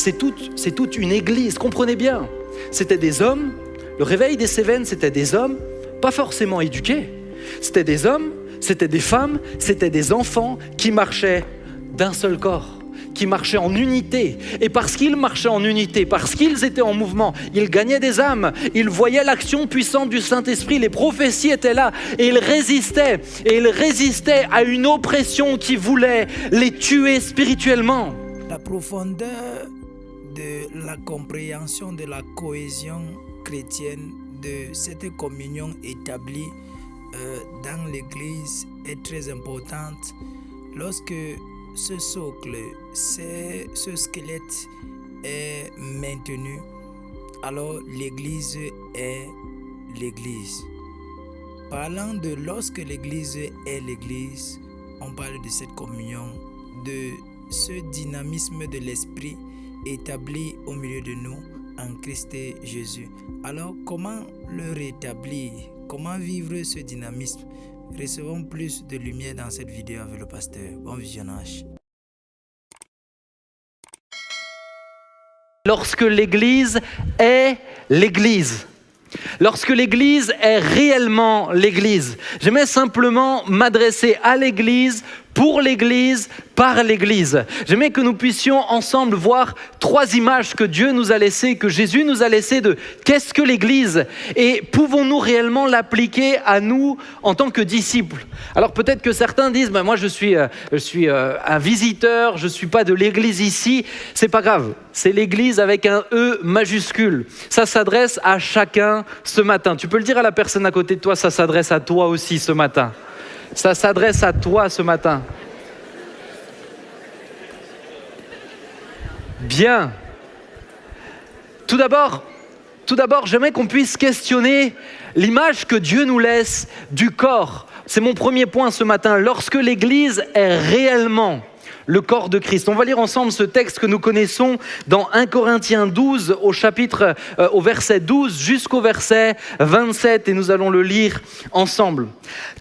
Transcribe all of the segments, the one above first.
c'est toute une église, comprenez bien. C'était des hommes, le réveil des Cévennes, c'était des hommes, pas forcément éduqués. C'était des hommes, c'était des femmes, c'était des enfants qui marchaient d'un seul corps, qui marchaient en unité. Et parce qu'ils marchaient en unité, parce qu'ils étaient en mouvement, ils gagnaient des âmes, ils voyaient l'action puissante du Saint-Esprit, les prophéties étaient là, et ils résistaient à une oppression qui voulait les tuer spirituellement. La profondeur de la compréhension de la cohésion chrétienne, de cette communion établie dans l'Église est très importante. Lorsque ce socle, ce squelette est maintenu, alors l'Église est l'Église. Parlant de lorsque l'Église est l'Église, on parle de cette communion, de ce dynamisme de l'Esprit établi au milieu de nous en Christ Jésus. Alors, comment le rétablir? Comment vivre ce dynamisme? Recevons plus de lumière dans cette vidéo avec le pasteur. Bon visionnage. Lorsque l'Église est l'Église, lorsque l'Église est réellement l'Église, j'aimerais simplement m'adresser à l'Église, pour l'Église, par l'Église. J'aimerais que nous puissions ensemble voir 3 images que Dieu nous a laissées, que Jésus nous a laissées de qu'est-ce que l'Église et pouvons-nous réellement l'appliquer à nous en tant que disciples. Alors peut-être que certains disent, moi je suis un visiteur, je ne suis pas de l'Église ici. C'est pas grave, c'est l'Église avec un E majuscule. Ça s'adresse à chacun ce matin. Tu peux le dire à la personne à côté de toi, ça s'adresse à toi aussi ce matin. Ça s'adresse à toi ce matin. Bien. Tout d'abord, j'aimerais qu'on puisse questionner l'image que Dieu nous laisse du corps. C'est mon premier point ce matin. Lorsque l'Église est réellement le corps de Christ. On va lire ensemble ce texte que nous connaissons dans 1 Corinthiens 12 au verset 12 jusqu'au verset 27 et nous allons le lire ensemble.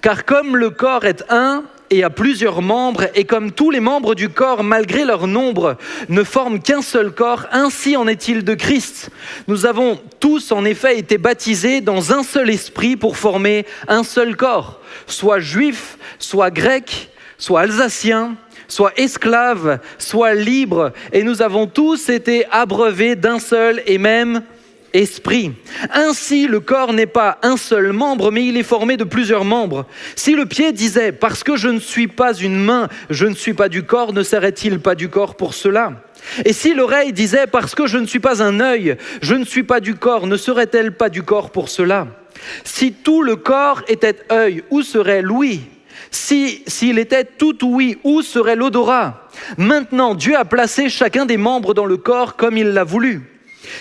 Car comme le corps est un et a plusieurs membres et comme tous les membres du corps malgré leur nombre ne forment qu'un seul corps, ainsi en est-il de Christ. Nous avons tous en effet été baptisés dans un seul esprit pour former un seul corps, soit juif, soit grec, soit alsacien, soit esclaves, soit libres, et nous avons tous été abreuvés d'un seul et même esprit. Ainsi, le corps n'est pas un seul membre, mais il est formé de plusieurs membres. Si le pied disait « parce que je ne suis pas une main, je ne suis pas du corps », ne serait-il pas du corps pour cela ? Et si l'oreille disait « parce que je ne suis pas un œil, je ne suis pas du corps », ne serait-elle pas du corps pour cela ? Si tout le corps était œil, où serait l'ouïe ? S'il était tout ouïe, où serait l'odorat ? Maintenant, Dieu a placé chacun des membres dans le corps comme il l'a voulu.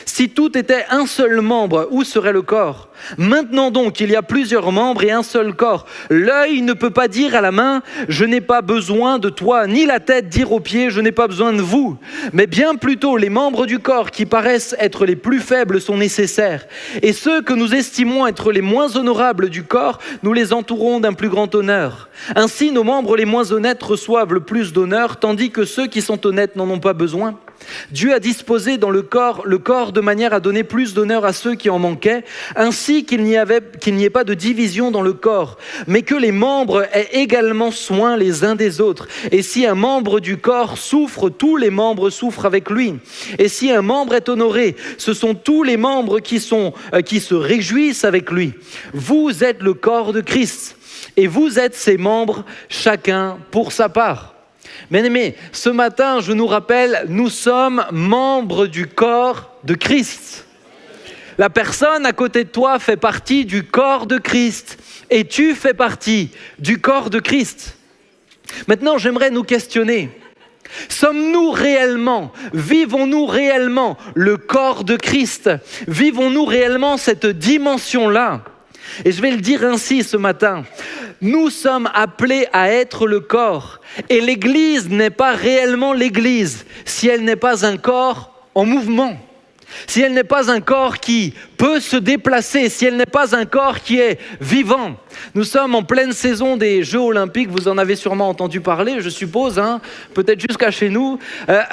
Si tout était un seul membre, où serait le corps ? Maintenant donc, il y a plusieurs membres et un seul corps. L'œil ne peut pas dire à la main « je n'ai pas besoin de toi », ni la tête dire aux pieds « je n'ai pas besoin de vous ». Mais bien plutôt, les membres du corps qui paraissent être les plus faibles sont nécessaires. Et ceux que nous estimons être les moins honorables du corps, nous les entourons d'un plus grand honneur. Ainsi, nos membres les moins honnêtes reçoivent le plus d'honneur, tandis que ceux qui sont honnêtes n'en ont pas besoin. Dieu a disposé dans le corps de manière à donner plus d'honneur à ceux qui en manquaient, ainsi qu'il n'y ait pas de division dans le corps, mais que les membres aient également soin les uns des autres. Et si un membre du corps souffre, tous les membres souffrent avec lui. Et si un membre est honoré, ce sont tous les membres qui se réjouissent avec lui. Vous êtes le corps de Christ, et vous êtes ses membres, chacun pour sa part. Bien-aimés, ce matin, je nous rappelle, nous sommes membres du corps de Christ. La personne à côté de toi fait partie du corps de Christ et tu fais partie du corps de Christ. Maintenant, j'aimerais nous questionner. Vivons-nous réellement le corps de Christ ? Vivons-nous réellement cette dimension-là ? Et je vais le dire ainsi ce matin, nous sommes appelés à être le corps et l'Église n'est pas réellement l'Église si elle n'est pas un corps en mouvement. si elle n'est pas un corps qui peut se déplacer, si elle n'est pas un corps qui est vivant. Nous sommes en pleine saison des Jeux Olympiques, vous en avez sûrement entendu parler, je suppose, peut-être jusqu'à chez nous.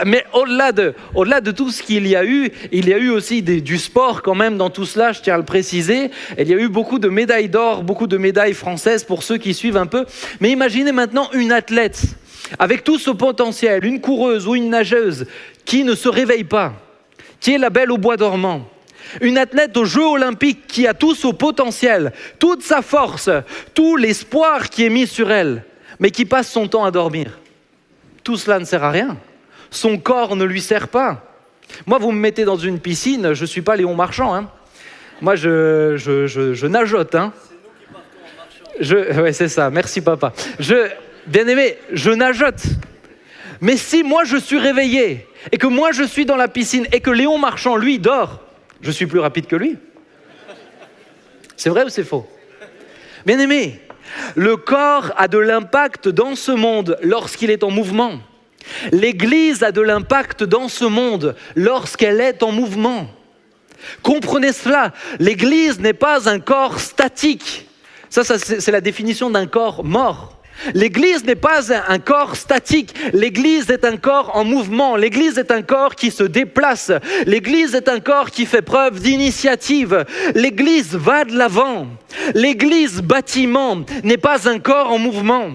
Mais au-delà de tout ce qu'il y a eu aussi du sport quand même dans tout cela, je tiens à le préciser. Il y a eu beaucoup de médailles d'or, beaucoup de médailles françaises pour ceux qui suivent un peu. Mais imaginez maintenant une athlète avec tout ce potentiel, une coureuse ou une nageuse qui ne se réveille pas, qui est la belle au bois dormant. Une athlète aux Jeux Olympiques qui a tout son potentiel, toute sa force, tout l'espoir qui est mis sur elle, mais qui passe son temps à dormir. Tout cela ne sert à rien. Son corps ne lui sert pas. Moi, vous me mettez dans une piscine, je ne suis pas Léon Marchand. Moi, je nageote. Ouais, c'est ça, merci papa. Bien aimé, je nageote. Mais si moi je suis réveillé et que moi je suis dans la piscine et que Léon Marchand, lui, dort, je suis plus rapide que lui. C'est vrai ou c'est faux? Bien aimé, le corps a de l'impact dans ce monde lorsqu'il est en mouvement. L'Église a de l'impact dans ce monde lorsqu'elle est en mouvement. Comprenez cela, l'Église n'est pas un corps statique. Ça c'est la définition d'un corps mort. L'Église n'est pas un corps statique, l'Église est un corps en mouvement, l'Église est un corps qui se déplace, l'Église est un corps qui fait preuve d'initiative, l'Église va de l'avant, l'Église bâtiment n'est pas un corps en mouvement.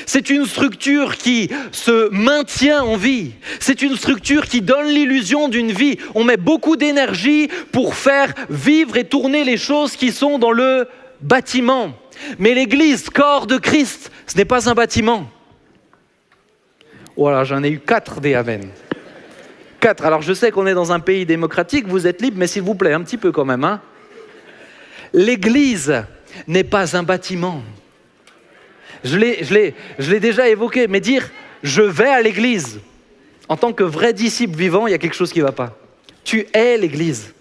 C'est une structure qui se maintient en vie, c'est une structure qui donne l'illusion d'une vie. On met beaucoup d'énergie pour faire vivre et tourner les choses qui sont dans le bâtiment. Mais l'Église, corps de Christ, ce n'est pas un bâtiment. Voilà, j'en ai eu 4 des amen. 4. Alors je sais qu'on est dans un pays démocratique, vous êtes libre, mais s'il vous plaît, un petit peu quand même. L'Église n'est pas un bâtiment. Je l'ai déjà évoqué, mais dire « je vais à l'Église », en tant que vrai disciple vivant, il y a quelque chose qui ne va pas. Tu es l'Église.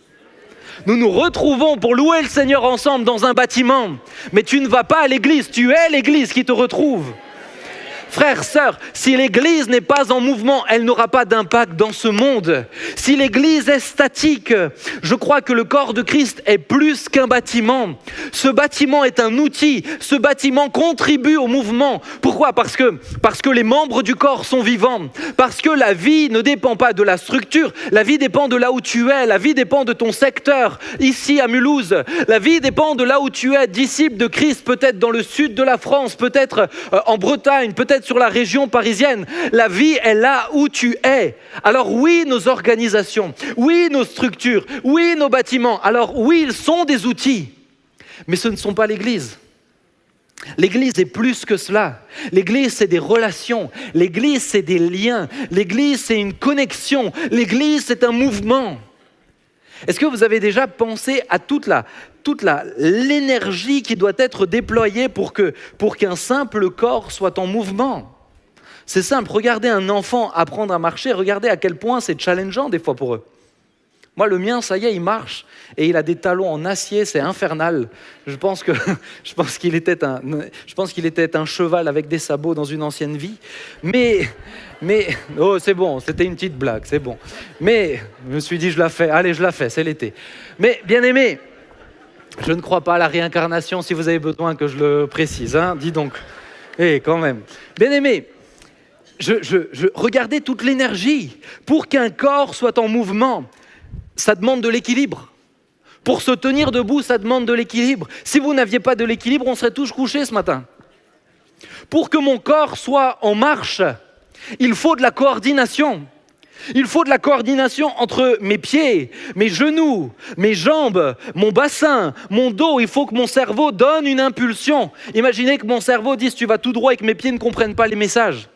Nous nous retrouvons pour louer le Seigneur ensemble dans un bâtiment. Mais tu ne vas pas à l'église, tu es l'église qui te retrouve. Frères, sœurs, si l'église n'est pas en mouvement, elle n'aura pas d'impact dans ce monde. Si l'église est statique, je crois que le corps de Christ est plus qu'un bâtiment. Ce bâtiment est un outil, ce bâtiment contribue au mouvement. Pourquoi ? Parce que les membres du corps sont vivants. Parce que la vie ne dépend pas de la structure, la vie dépend de là où tu es, la vie dépend de ton secteur, ici à Mulhouse. La vie dépend de là où tu es, disciple de Christ, peut-être dans le sud de la France, peut-être en Bretagne, peut-être sur la région parisienne. La vie est là où tu es. Alors oui, nos organisations, oui, nos structures, oui, nos bâtiments, alors oui, ils sont des outils, mais ce ne sont pas l'Église. L'Église est plus que cela. L'Église, c'est des relations. L'Église, c'est des liens. L'Église, c'est une connexion. L'Église, c'est un mouvement. Est-ce que vous avez déjà pensé à toute l'énergie qui doit être déployée pour qu'un simple corps soit en mouvement? C'est simple, regardez un enfant apprendre à marcher, regardez à quel point c'est challengeant des fois pour eux. Moi, le mien, ça y est, il marche et il a des talons en acier, c'est infernal. Je pense qu'il était un cheval avec des sabots dans une ancienne vie. Mais, oh, c'est bon, c'était une petite blague, c'est bon. Mais je me suis dit, je la fais, c'est l'été. Mais bien aimé, je ne crois pas à la réincarnation, si vous avez besoin que je le précise, dis donc. Quand même. Bien aimé, regardez toute l'énergie. Pour qu'un corps soit en mouvement, ça demande de l'équilibre. Pour se tenir debout, ça demande de l'équilibre. Si vous n'aviez pas de l'équilibre, on serait tous couchés ce matin. Pour que mon corps soit en marche, il faut de la coordination. Il faut de la coordination entre mes pieds, mes genoux, mes jambes, mon bassin, mon dos. Il faut que mon cerveau donne une impulsion. Imaginez que mon cerveau dise « tu vas tout droit » et que mes pieds ne comprennent pas les messages.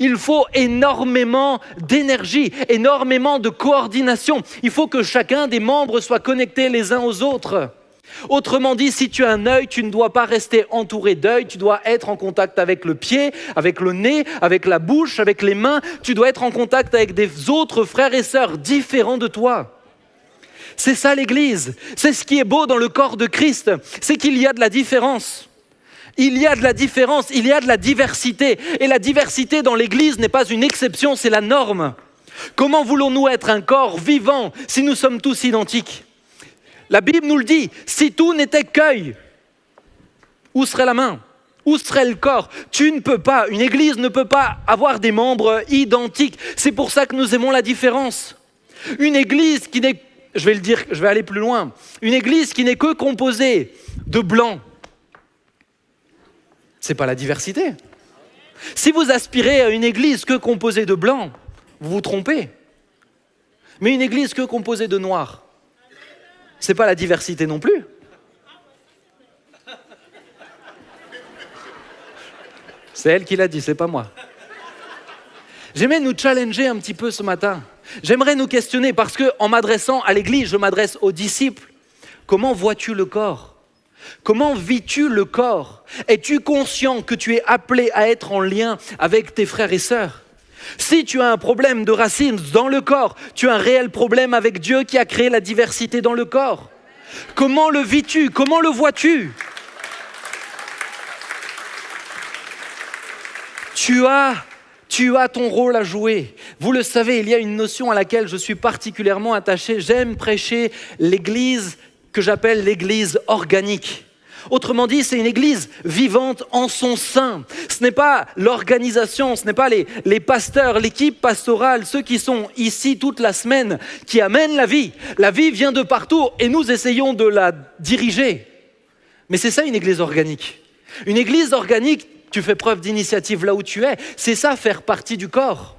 Il faut énormément d'énergie, énormément de coordination. Il faut que chacun des membres soit connecté les uns aux autres. Autrement dit, si tu as un œil, tu ne dois pas rester entouré d'œil, tu dois être en contact avec le pied, avec le nez, avec la bouche, avec les mains. Tu dois être en contact avec des autres frères et sœurs différents de toi. C'est ça l'Église. C'est ce qui est beau dans le corps de Christ, c'est qu'il y a de la différence. Il y a de la différence, il y a de la diversité. Et la diversité dans l'Église n'est pas une exception, c'est la norme. Comment voulons-nous être un corps vivant si nous sommes tous identiques? La Bible nous le dit, si tout n'était qu'œil, où serait la main? Où serait le corps? Une église ne peut pas avoir des membres identiques. C'est pour ça que nous aimons la différence. Une église qui n'est, je vais aller plus loin, une église qui n'est que composée de blancs, c'est pas la diversité. Si vous aspirez à une église que composée de blancs, vous vous trompez. Mais une église que composée de noirs, c'est pas la diversité non plus. C'est elle qui l'a dit, c'est pas moi. J'aimerais nous challenger un petit peu ce matin. J'aimerais nous questionner parce qu'en m'adressant à l'église, je m'adresse aux disciples. Comment vois-tu le corps? Comment vis-tu le corps? Es-tu conscient que tu es appelé à être en lien avec tes frères et sœurs? Si tu as un problème de racines dans le corps, tu as un réel problème avec Dieu qui a créé la diversité dans le corps. Comment le vis-tu? Comment le vois-tu? Tu as ton rôle à jouer. Vous le savez, il y a une notion à laquelle je suis particulièrement attaché. J'aime prêcher l'église que j'appelle l'église organique. Autrement dit, c'est une église vivante en son sein. Ce n'est pas l'organisation, ce n'est pas les pasteurs, l'équipe pastorale, ceux qui sont ici toute la semaine, qui amènent la vie. La vie vient de partout et nous essayons de la diriger. Mais c'est ça une église organique. Une église organique, tu fais preuve d'initiative là où tu es. C'est ça faire partie du corps.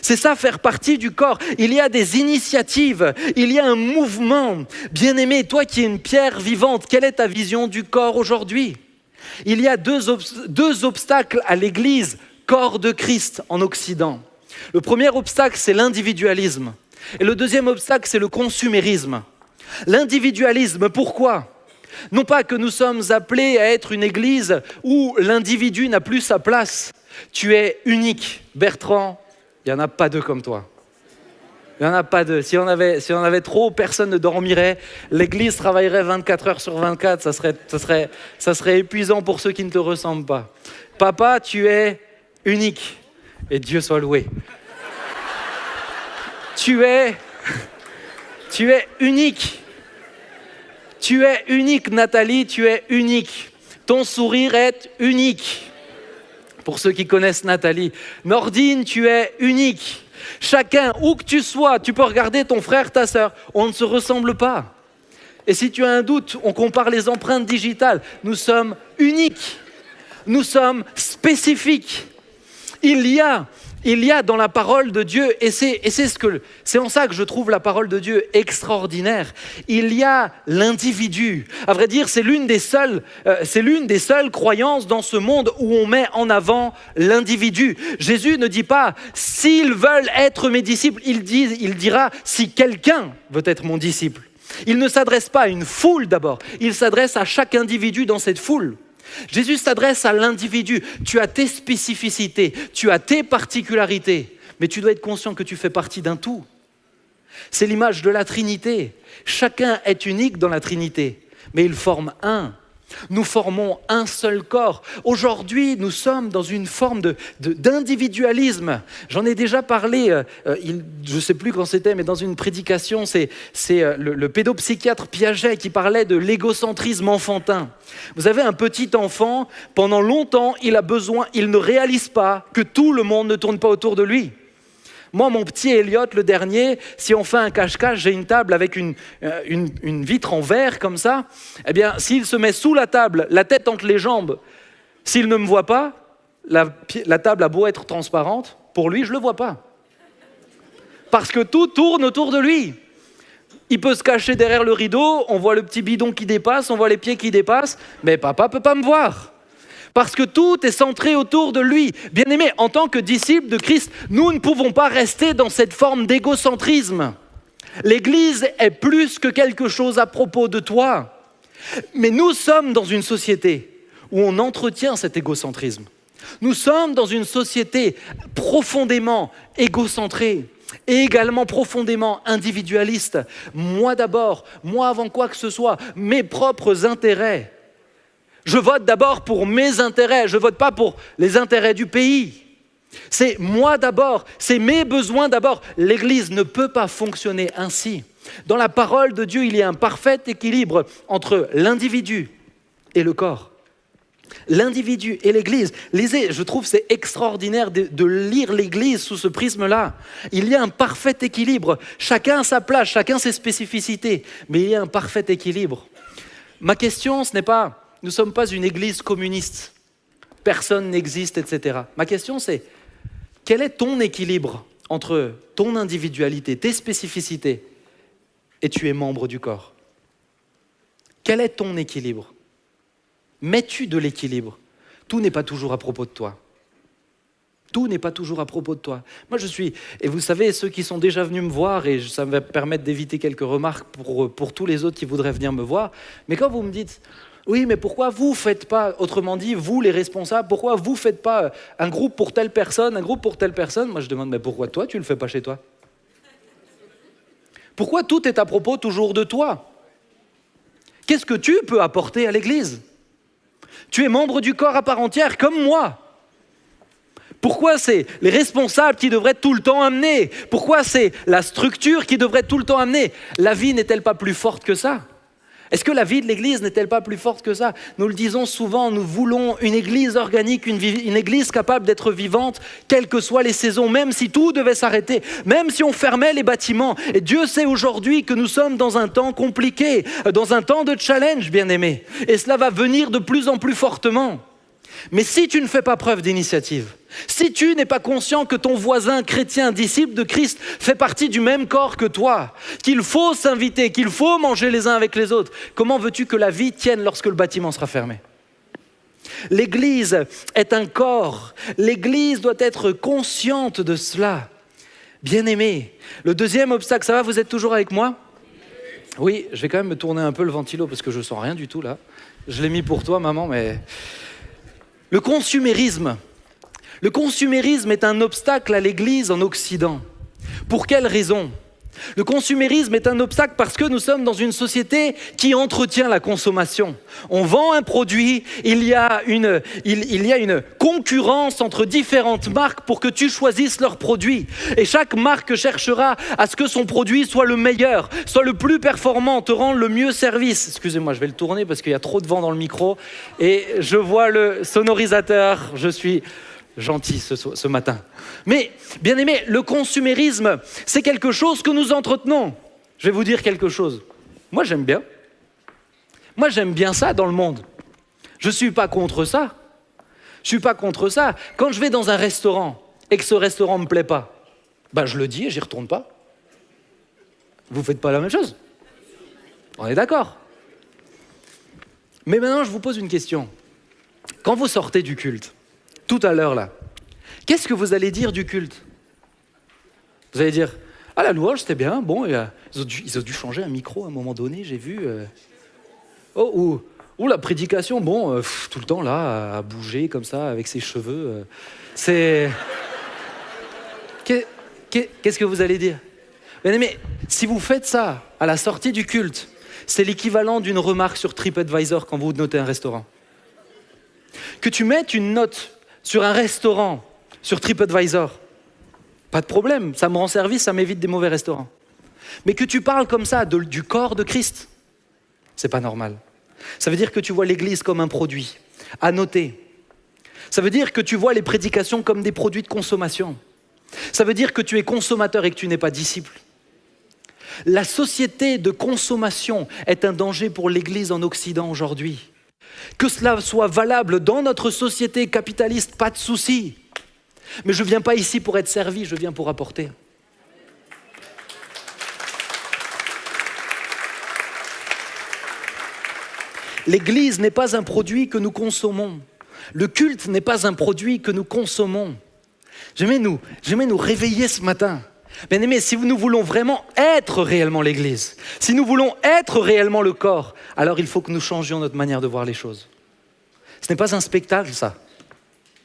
C'est ça faire partie du corps. Il y a des initiatives, il y a un mouvement. Bien-aimé, toi qui es une pierre vivante, quelle est ta vision du corps aujourd'hui? Il y a deux obstacles à l'église, corps de Christ en Occident. Le premier obstacle, c'est l'individualisme. Et le deuxième obstacle, c'est le consumérisme. L'individualisme, pourquoi? Non pas que nous sommes appelés à être une église où l'individu n'a plus sa place. Tu es unique. Bertrand, il n'y en a pas deux comme toi. Il n'y en a pas deux. Si on avait trop, personne ne dormirait. L'église travaillerait 24 heures sur 24. Ça serait épuisant pour ceux qui ne te ressemblent pas. Papa, tu es unique. Et Dieu soit loué. Tu es unique. Tu es unique, Nathalie, tu es unique. Ton sourire est unique. Pour ceux qui connaissent Nathalie. Nordine, tu es unique. Chacun, où que tu sois, tu peux regarder ton frère, ta sœur. On ne se ressemble pas. Et si tu as un doute, on compare les empreintes digitales. Nous sommes uniques. Nous sommes spécifiques. Il y a dans la parole de Dieu, et c'est en ça que je trouve la parole de Dieu extraordinaire. Il y a l'individu. À vrai dire, c'est l'une des seules croyances dans ce monde où on met en avant l'individu. Jésus ne dit pas s'ils veulent être mes disciples, il dira si quelqu'un veut être mon disciple. Il ne s'adresse pas à une foule d'abord, il s'adresse à chaque individu dans cette foule. Jésus s'adresse à l'individu. Tu as tes spécificités, tu as tes particularités, mais tu dois être conscient que tu fais partie d'un tout. C'est l'image de la Trinité. Chacun est unique dans la Trinité, mais ils forment un. Nous formons un seul corps. Aujourd'hui, nous sommes dans une forme d'individualisme. J'en ai déjà parlé, je ne sais plus quand c'était, mais dans une prédication, c'est le pédopsychiatre Piaget qui parlait de l'égocentrisme enfantin. Vous avez un petit enfant, pendant longtemps, il ne réalise pas que tout le monde ne tourne pas autour de lui. Moi, mon petit Elliot, le dernier, si on fait un cache-cache, j'ai une table avec une vitre en verre comme ça. Eh bien, s'il se met sous la table, la tête entre les jambes, s'il ne me voit pas, la table a beau être transparente, pour lui, je ne le vois pas. Parce que tout tourne autour de lui. Il peut se cacher derrière le rideau, on voit le petit bidon qui dépasse, on voit les pieds qui dépassent, mais papa ne peut pas me voir. Parce que tout est centré autour de lui. Bien-aimés, en tant que disciples de Christ, nous ne pouvons pas rester dans cette forme d'égocentrisme. L'Église est plus que quelque chose à propos de toi. Mais nous sommes dans une société où on entretient cet égocentrisme. Nous sommes dans une société profondément égocentrée et également profondément individualiste. Moi d'abord, moi avant quoi que ce soit, mes propres intérêts. Je vote d'abord pour mes intérêts, je ne vote pas pour les intérêts du pays. C'est moi d'abord, c'est mes besoins d'abord. L'Église ne peut pas fonctionner ainsi. Dans la parole de Dieu, il y a un parfait équilibre entre l'individu et le corps. L'individu et l'Église. Lisez, je trouve c'est extraordinaire de lire l'Église sous ce prisme-là. Il y a un parfait équilibre. Chacun a sa place, chacun ses spécificités. Mais il y a un parfait équilibre. Ma question, ce n'est pas, nous ne sommes pas une Église communiste. Personne n'existe, etc. Ma question, c'est, quel est ton équilibre entre ton individualité, tes spécificités, et tu es membre du corps? Quel est ton équilibre? Mets-tu de l'équilibre? Tout n'est pas toujours à propos de toi. Tout n'est pas toujours à propos de toi. Moi, et vous savez, ceux qui sont déjà venus me voir, et ça me va permettre d'éviter quelques remarques pour tous les autres qui voudraient venir me voir, mais quand vous me dites, oui, mais pourquoi vous ne faites pas, autrement dit, vous les responsables, pourquoi vous ne faites pas un groupe pour telle personne, un groupe pour telle personne? Moi, je demande, mais pourquoi toi, tu ne le fais pas chez toi? Pourquoi tout est à propos toujours de toi? Qu'est-ce que tu peux apporter à l'Église? Tu es membre du corps à part entière, comme moi. Pourquoi c'est les responsables qui devraient tout le temps amener? Pourquoi c'est la structure qui devrait tout le temps amener? La vie n'est-elle pas plus forte que ça? Est-ce que la vie de l'Église n'est-elle pas plus forte que ça? Nous le disons souvent, nous voulons une Église organique, une Église capable d'être vivante, quelles que soient les saisons, même si tout devait s'arrêter, même si on fermait les bâtiments. Et Dieu sait aujourd'hui que nous sommes dans un temps compliqué, dans un temps de challenge, bien-aimés. Et cela va venir de plus en plus fortement. Mais si tu ne fais pas preuve d'initiative, si tu n'es pas conscient que ton voisin chrétien, disciple de Christ, fait partie du même corps que toi, qu'il faut s'inviter, qu'il faut manger les uns avec les autres, comment veux-tu que la vie tienne lorsque le bâtiment sera fermé? L'Église est un corps. L'Église doit être consciente de cela. Bien-aimés, le deuxième obstacle, ça va, vous êtes toujours avec moi? Oui, je vais quand même me tourner un peu le ventilo parce que je ne sens rien du tout là. Je l'ai mis pour toi, maman, mais... Le consumérisme. Le consumérisme est un obstacle à l'Église en Occident. Pour quelle raison? Le consumérisme est un obstacle parce que nous sommes dans une société qui entretient la consommation. On vend un produit, il y a une concurrence entre différentes marques pour que tu choisisses leurs produits. Et chaque marque cherchera à ce que son produit soit le meilleur, soit le plus performant, te rende le mieux service. Excusez-moi, je vais le tourner parce qu'il y a trop de vent dans le micro. Et je vois le sonorisateur, je suis... gentil ce matin. Mais, bien aimé, le consumérisme, c'est quelque chose que nous entretenons. Je vais vous dire quelque chose. Moi, j'aime bien. Moi, j'aime bien ça dans le monde. Je ne suis pas contre ça. Je ne suis pas contre ça. Quand je vais dans un restaurant et que ce restaurant ne me plaît pas, ben je le dis et j'y retourne pas. Vous ne faites pas la même chose? On est d'accord. Mais maintenant, je vous pose une question. Quand vous sortez du culte, tout à l'heure là, qu'est-ce que vous allez dire du culte? Vous allez dire, ah la louange c'était bien, bon, ils ont dû changer un micro à un moment donné, j'ai vu. Ou la prédication, bon, tout le temps là, à bouger comme ça, avec ses cheveux. C'est... Qu'est-ce que vous allez dire? Mais si vous faites ça à la sortie du culte, c'est l'équivalent d'une remarque sur TripAdvisor quand vous notez un restaurant. Que tu mettes une note sur un restaurant, sur TripAdvisor, pas de problème, ça me rend service, ça m'évite des mauvais restaurants. Mais que tu parles comme ça du corps de Christ, c'est pas normal. Ça veut dire que tu vois l'Église comme un produit à noter. Ça veut dire que tu vois les prédications comme des produits de consommation. Ça veut dire que tu es consommateur et que tu n'es pas disciple. La société de consommation est un danger pour l'Église en Occident aujourd'hui. Que cela soit valable dans notre société capitaliste, pas de souci. Mais je ne viens pas ici pour être servi, je viens pour apporter. L'Église n'est pas un produit que nous consommons. Le culte n'est pas un produit que nous consommons. J'aimerais nous réveiller ce matin. Bien-aimés, si nous voulons vraiment être réellement l'Église, si nous voulons être réellement le corps, alors il faut que nous changions notre manière de voir les choses. Ce n'est pas un spectacle, ça.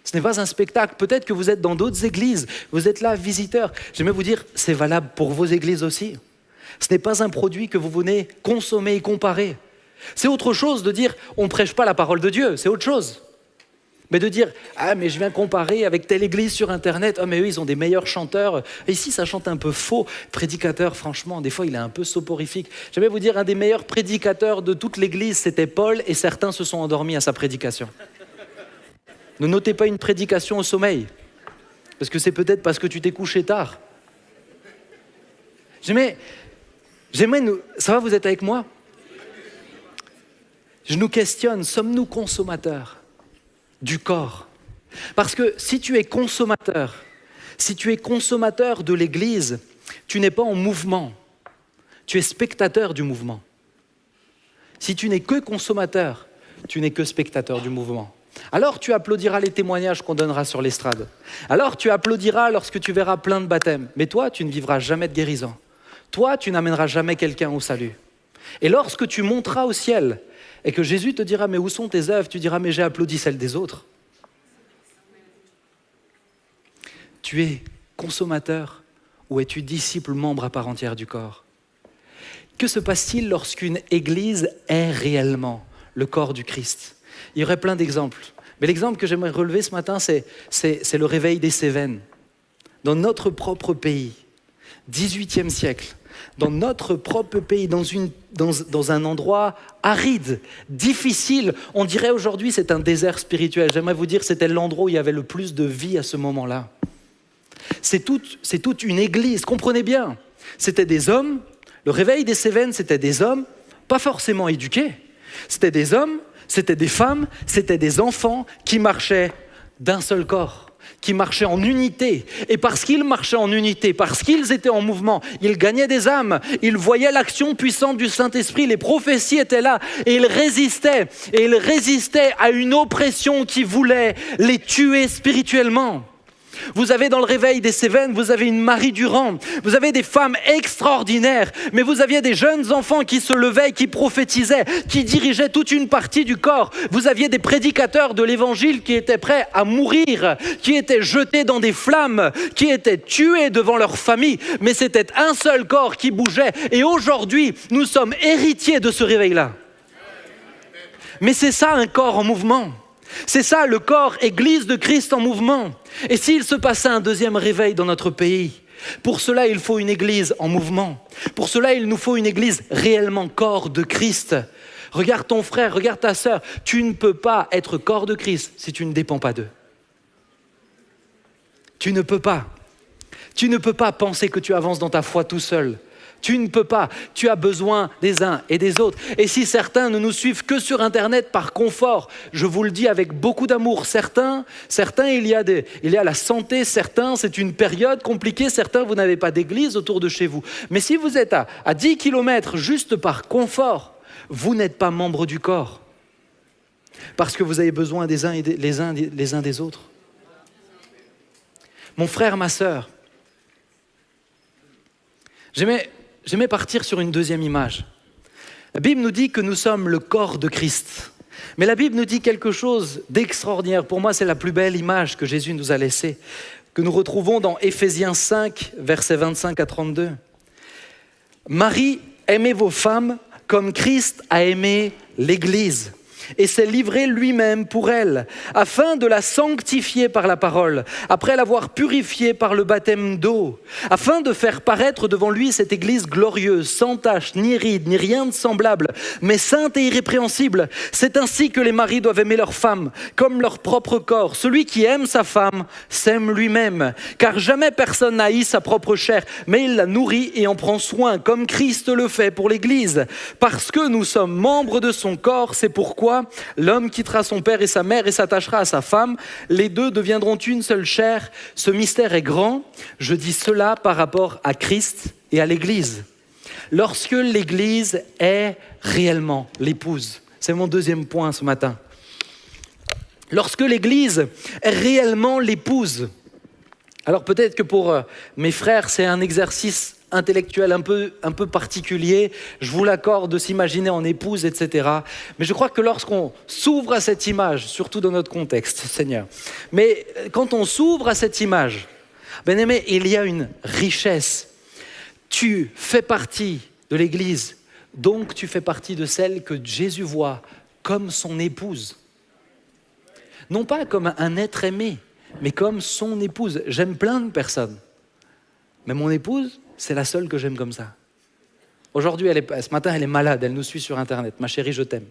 Ce n'est pas un spectacle. Peut-être que vous êtes dans d'autres églises, vous êtes là, visiteurs. J'aimerais vous dire, c'est valable pour vos églises aussi. Ce n'est pas un produit que vous venez consommer et comparer. C'est autre chose de dire, on ne prêche pas la parole de Dieu, c'est autre chose. Mais de dire, ah mais je viens comparer avec telle église sur internet, ah mais eux ils ont des meilleurs chanteurs, et ici ça chante un peu faux, prédicateur franchement, des fois il est un peu soporifique. J'aimerais vous dire, un des meilleurs prédicateurs de toute l'église c'était Paul, et certains se sont endormis à sa prédication. Ne notez pas une prédication au sommeil, parce que c'est peut-être parce que tu t'es couché tard. Ça va, vous êtes avec moi? Je nous questionne, sommes-nous consommateurs du corps? Parce que si tu es consommateur de l'Église, tu n'es pas en mouvement, tu es spectateur du mouvement. Si tu n'es que consommateur, tu n'es que spectateur du mouvement. Alors tu applaudiras les témoignages qu'on donnera sur l'estrade. Alors tu applaudiras lorsque tu verras plein de baptêmes. Mais toi, tu ne vivras jamais de guérison. Toi, tu n'amèneras jamais quelqu'un au salut. Et lorsque tu monteras au ciel et que Jésus te dira « Mais où sont tes œuvres ?» Tu diras « Mais j'ai applaudi celles des autres. » Tu es consommateur ou es-tu disciple, membre à part entière du corps? Que se passe-t-il lorsqu'une église est réellement le corps du Christ? Il y aurait plein d'exemples. Mais l'exemple que j'aimerais relever ce matin, c'est le réveil des Cévennes. Dans notre propre pays, 18e siècle, dans notre propre pays, dans un endroit aride, difficile. On dirait aujourd'hui c'est un désert spirituel. J'aimerais vous dire c'était l'endroit où il y avait le plus de vie à ce moment-là. C'est toute une église, comprenez bien. C'était des hommes, le réveil des Cévennes, c'était des hommes, pas forcément éduqués. C'était des hommes, c'était des femmes, c'était des enfants qui marchaient d'un seul corps, qui marchaient en unité. Et parce qu'ils marchaient en unité, parce qu'ils étaient en mouvement, ils gagnaient des âmes, ils voyaient l'action puissante du Saint-Esprit, les prophéties étaient là, et ils résistaient à une oppression qui voulait les tuer spirituellement. Vous avez dans le réveil des Cévennes, vous avez une Marie Durand, vous avez des femmes extraordinaires, mais vous aviez des jeunes enfants qui se levaient, qui prophétisaient, qui dirigeaient toute une partie du corps. Vous aviez des prédicateurs de l'évangile qui étaient prêts à mourir, qui étaient jetés dans des flammes, qui étaient tués devant leur famille, mais c'était un seul corps qui bougeait. Et aujourd'hui, nous sommes héritiers de ce réveil-là. Mais c'est ça un corps en mouvement. C'est ça le corps, Église de Christ en mouvement. Et s'il se passait un deuxième réveil dans notre pays, pour cela il faut une Église en mouvement. Pour cela il nous faut une Église réellement corps de Christ. Regarde ton frère, regarde ta sœur. Tu ne peux pas être corps de Christ si tu ne dépends pas d'eux. Tu ne peux pas. Tu ne peux pas penser que tu avances dans ta foi tout seul. Tu ne peux pas, tu as besoin des uns et des autres. Et si certains ne nous suivent que sur Internet par confort, je vous le dis avec beaucoup d'amour, certains il y a la santé, certains c'est une période compliquée, certains vous n'avez pas d'église autour de chez vous. Mais si vous êtes à 10 km juste par confort, vous n'êtes pas membre du corps. Parce que vous avez besoin des uns les uns des autres. Mon frère, ma sœur, J'aimais partir sur une deuxième image. La Bible nous dit que nous sommes le corps de Christ. Mais la Bible nous dit quelque chose d'extraordinaire. Pour moi, c'est la plus belle image que Jésus nous a laissée, que nous retrouvons dans Éphésiens 5, versets 25 à 32. Marie, aimez vos femmes comme Christ a aimé l'Église et s'est livré lui-même pour elle, afin de la sanctifier par la parole, après l'avoir purifiée par le baptême d'eau, afin de faire paraître devant lui cette Église glorieuse, sans tache, ni ride, ni rien de semblable, mais sainte et irrépréhensible. C'est ainsi que les maris doivent aimer leurs femmes, comme leur propre corps. Celui qui aime sa femme s'aime lui-même, car jamais personne n'haït sa propre chair, mais il la nourrit et en prend soin, comme Christ le fait pour l'Église. Parce que nous sommes membres de son corps, c'est pourquoi l'homme quittera son père et sa mère et s'attachera à sa femme. Les deux deviendront une seule chair. Ce mystère est grand. Je dis cela par rapport à Christ et à l'Église. Lorsque l'Église est réellement l'épouse, c'est mon deuxième point ce matin. Lorsque l'Église est réellement l'épouse, alors peut-être que pour mes frères, c'est un exercice intellectuel un peu particulier, je vous l'accorde, de s'imaginer en épouse, etc. Mais je crois que lorsqu'on s'ouvre à cette image, surtout dans notre contexte, Seigneur, mais quand on s'ouvre à cette image, bien-aimé, il y a une richesse. Tu fais partie de l'Église, donc tu fais partie de celle que Jésus voit comme son épouse. Non pas comme un être aimé, mais comme son épouse. J'aime plein de personnes, mais mon épouse, c'est la seule que j'aime comme ça. Aujourd'hui, ce matin, elle est malade, elle nous suit sur Internet. Ma chérie, je t'aime.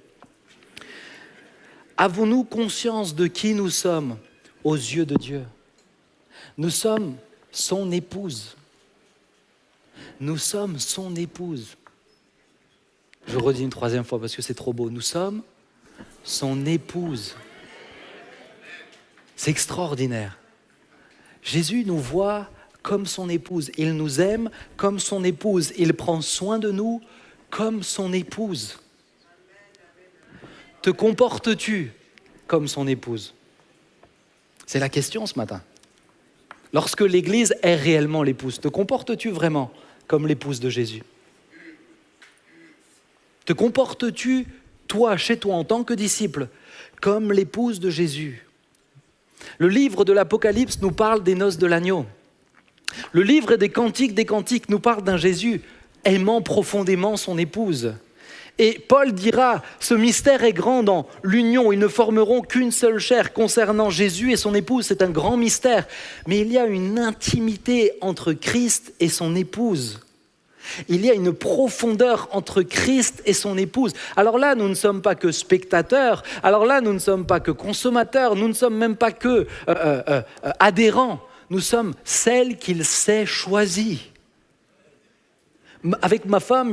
Avons-nous conscience de qui nous sommes aux yeux de Dieu? Nous sommes son épouse. Nous sommes son épouse. Je redis une troisième fois parce que c'est trop beau. Nous sommes son épouse. C'est extraordinaire. Jésus nous voit comme son épouse. Il nous aime comme son épouse. Il prend soin de nous comme son épouse. Te comportes-tu comme son épouse? C'est la question ce matin. Lorsque l'Église est réellement l'épouse, te comportes-tu vraiment comme l'épouse de Jésus? Te comportes-tu, toi, chez toi, en tant que disciple, comme l'épouse de Jésus? Le livre de l'Apocalypse nous parle des noces de l'agneau. Le livre des Cantiques nous parle d'un Jésus aimant profondément son épouse. Et Paul dira, ce mystère est grand dans l'union, ils ne formeront qu'une seule chair. Concernant Jésus et son épouse, c'est un grand mystère. Mais il y a une intimité entre Christ et son épouse. Il y a une profondeur entre Christ et son épouse. Alors là, nous ne sommes pas que spectateurs, alors là, nous ne sommes pas que consommateurs, nous ne sommes même pas que adhérents. Nous sommes celles qu'il s'est choisies. Avec ma femme,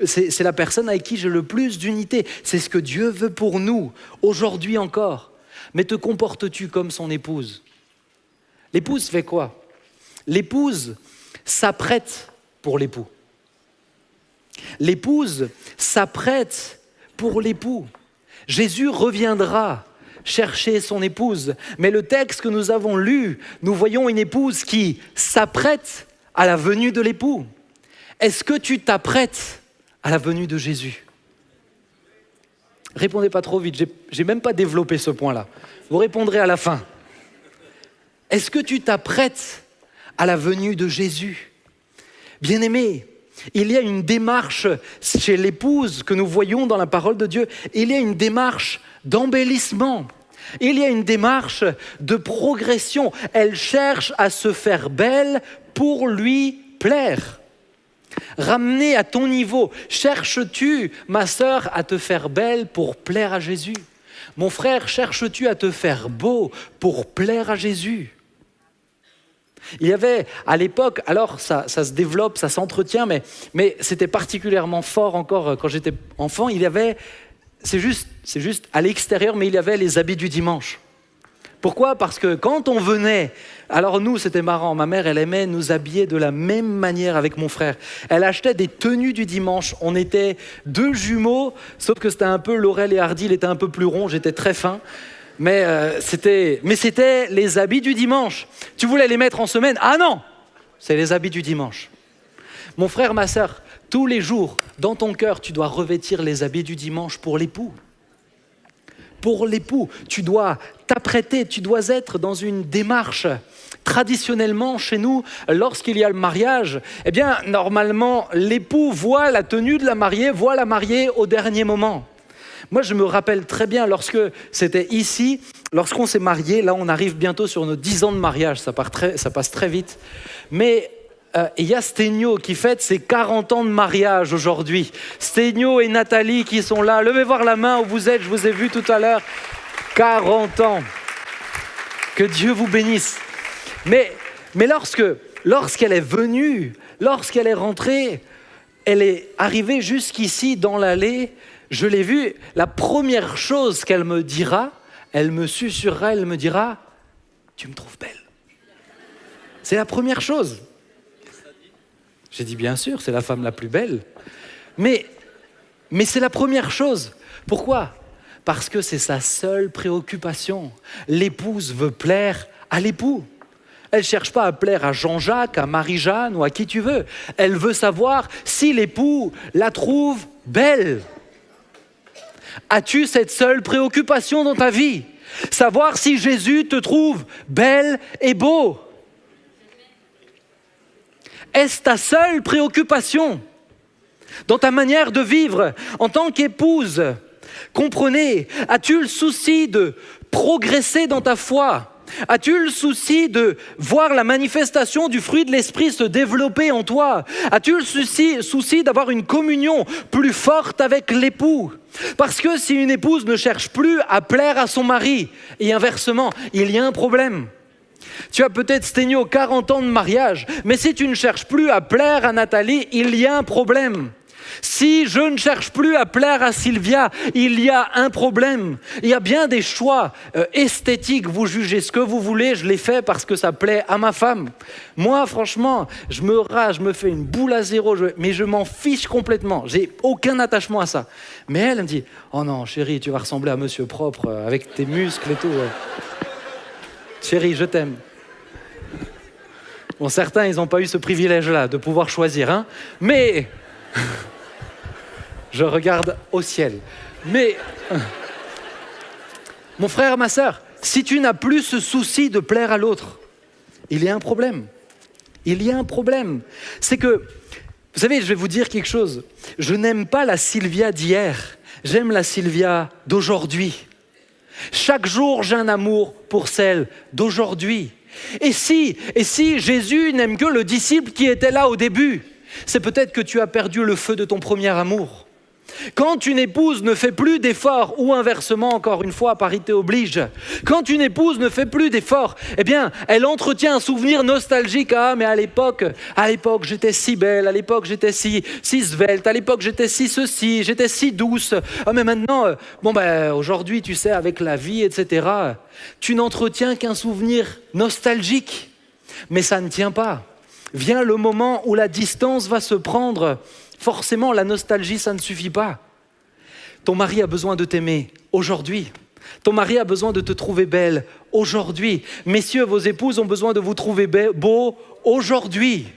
c'est la personne avec qui j'ai le plus d'unité. C'est ce que Dieu veut pour nous, aujourd'hui encore. Mais te comportes-tu comme son épouse? L'épouse fait quoi? L'épouse s'apprête pour l'époux. L'épouse s'apprête pour l'époux. Jésus reviendra chercher son épouse. Mais le texte que nous avons lu, nous voyons une épouse qui s'apprête à la venue de l'époux. Est-ce que tu t'apprêtes à la venue de Jésus? Répondez pas trop vite, j'ai même pas développé ce point-là. Vous répondrez à la fin. Est-ce que tu t'apprêtes à la venue de Jésus? Bien-aimé, il y a une démarche chez l'épouse que nous voyons dans la parole de Dieu. Il y a une démarche d'embellissement. Il y a une démarche de progression. Elle cherche à se faire belle pour lui plaire. Ramener à ton niveau. Cherches-tu, ma sœur, à te faire belle pour plaire à Jésus? Mon frère, cherches-tu à te faire beau pour plaire à Jésus? Il y avait à l'époque, alors ça se développe, ça s'entretient, mais c'était particulièrement fort encore quand j'étais enfant. Il y avait, c'est juste à l'extérieur, mais il y avait les habits du dimanche. Pourquoi? Parce que quand on venait, alors nous c'était marrant, ma mère elle aimait nous habiller de la même manière avec mon frère. Elle achetait des tenues du dimanche, on était deux jumeaux, sauf que c'était un peu Laurel et Hardy, il était un peu plus rond, j'étais très fin. Mais c'était les habits du dimanche. Tu voulais les mettre en semaine? Ah non, c'est les habits du dimanche. Mon frère, ma sœur, tous les jours, dans ton cœur, tu dois revêtir les habits du dimanche pour l'époux. Pour l'époux, tu dois t'apprêter, tu dois être dans une démarche. Traditionnellement, chez nous, lorsqu'il y a le mariage, eh bien, normalement, l'époux voit la tenue de la mariée, voit la mariée au dernier moment. Moi, je me rappelle très bien lorsque c'était ici, lorsqu'on s'est mariés, là on arrive bientôt sur nos 10 ans de mariage, ça passe très vite. Mais il y a Stegno qui fête ses 40 ans de mariage aujourd'hui. Stegno et Nathalie qui sont là, levez voir la main où vous êtes, je vous ai vu tout à l'heure. 40 ans. Que Dieu vous bénisse. Mais lorsqu'elle est venue, lorsqu'elle est rentrée, elle est arrivée jusqu'ici dans l'allée. Je l'ai vue, la première chose qu'elle me dira, elle me susurrera, elle me dira « Tu me trouves belle ». C'est la première chose. J'ai dit « Bien sûr, c'est la femme la plus belle ». Mais c'est la première chose. Pourquoi? Parce que c'est sa seule préoccupation. L'épouse veut plaire à l'époux. Elle ne cherche pas à plaire à Jean-Jacques, à Marie-Jeanne ou à qui tu veux. Elle veut savoir si l'époux la trouve belle. As-tu cette seule préoccupation dans ta vie? Savoir si Jésus te trouve belle et beau. Est-ce ta seule préoccupation dans ta manière de vivre en tant qu'épouse? Comprenez, as-tu le souci de progresser dans ta foi? As-tu le souci de voir la manifestation du fruit de l'esprit se développer en toi? As-tu le souci d'avoir une communion plus forte avec l'époux? Parce que si une épouse ne cherche plus à plaire à son mari, et inversement, il y a un problème. Tu as peut-être Sténio 40 ans de mariage, mais si tu ne cherches plus à plaire à Nathalie, il y a un problème. Si je ne cherche plus à plaire à Sylvia, il y a un problème. Il y a bien des choix esthétiques, vous jugez ce que vous voulez, je l'ai fait parce que ça plaît à ma femme. Moi, franchement, je me rase, je me fais une boule à zéro, mais je m'en fiche complètement. J'ai aucun attachement à ça. Mais elle me dit, oh non, chérie, tu vas ressembler à Monsieur Propre avec tes muscles et tout. Chérie, je t'aime. Bon, certains, ils n'ont pas eu ce privilège-là de pouvoir choisir, hein. Mais je regarde au ciel. Mais mon frère, ma sœur, si tu n'as plus ce souci de plaire à l'autre, il y a un problème. Il y a un problème. C'est que, vous savez, je vais vous dire quelque chose. Je n'aime pas la Sylvia d'hier. J'aime la Sylvia d'aujourd'hui. Chaque jour, j'ai un amour pour celle d'aujourd'hui. Et si Jésus n'aime que le disciple qui était là au début, c'est peut-être que tu as perdu le feu de ton premier amour. Quand une épouse ne fait plus d'efforts, ou inversement, encore une fois, parité oblige, quand une épouse ne fait plus d'efforts, eh bien, elle entretient un souvenir nostalgique. Ah, mais à l'époque, j'étais si belle, à l'époque, j'étais si svelte, à l'époque, j'étais si ceci, j'étais si douce. Ah, mais maintenant, aujourd'hui, tu sais, avec la vie, etc., tu n'entretiens qu'un souvenir nostalgique. Mais ça ne tient pas. Vient le moment où la distance va se prendre. Forcément, la nostalgie, ça ne suffit pas. Ton mari a besoin de t'aimer aujourd'hui. Ton mari a besoin de te trouver belle aujourd'hui. Messieurs, vos épouses ont besoin de vous trouver beau aujourd'hui.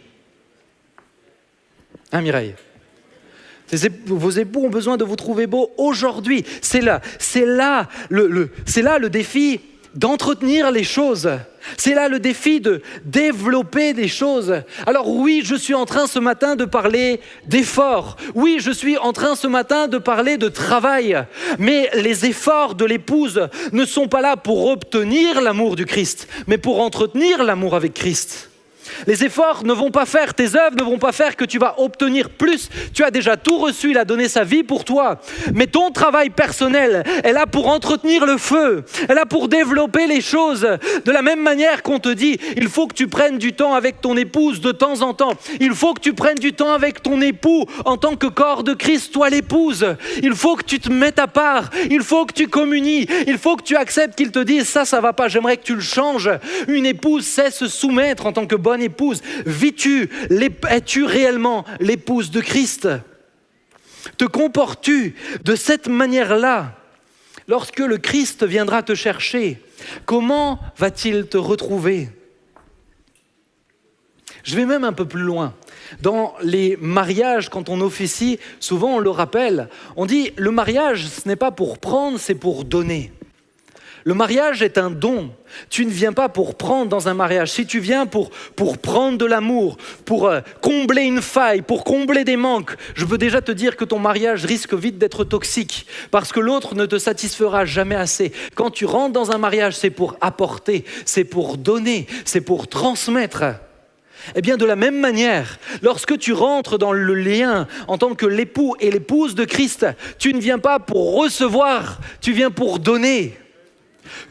Hein, Mireille? Vos époux ont besoin de vous trouver beau aujourd'hui. C'est là le défi d'entretenir les choses. C'est là le défi de développer des choses. Alors oui, je suis en train ce matin de parler d'efforts. Oui, je suis en train ce matin de parler de travail. Mais les efforts de l'épouse ne sont pas là pour obtenir l'amour du Christ, mais pour entretenir l'amour avec Christ. Les efforts ne vont pas faire, tes œuvres ne vont pas faire que tu vas obtenir plus. Tu as déjà tout reçu, il a donné sa vie pour toi. Mais ton travail personnel est là pour entretenir le feu, est là pour développer les choses. De la même manière qu'on te dit, il faut que tu prennes du temps avec ton épouse de temps en temps. Il faut que tu prennes du temps avec ton époux en tant que corps de Christ, toi l'épouse. Il faut que tu te mettes à part, il faut que tu communies, il faut que tu acceptes qu'il te dise ça va pas, j'aimerais que tu le changes. Une épouse sait se soumettre en tant que bonne épouse. Es-tu réellement l'épouse de Christ? Te comportes-tu de cette manière-là? Lorsque le Christ viendra te chercher, comment va-t-il te retrouver? Je vais même un peu plus loin. Dans les mariages, quand on officie, souvent on le rappelle, on dit le mariage, ce n'est pas pour prendre, c'est pour donner. Le mariage est un don. Tu ne viens pas pour prendre dans un mariage. Si tu viens pour prendre de l'amour, pour combler une faille, pour combler des manques, je peux déjà te dire que ton mariage risque vite d'être toxique parce que l'autre ne te satisfera jamais assez. Quand tu rentres dans un mariage, c'est pour apporter, c'est pour donner, c'est pour transmettre. Eh bien, de la même manière, lorsque tu rentres dans le lien en tant que l'époux et l'épouse de Christ, tu ne viens pas pour recevoir, tu viens pour donner.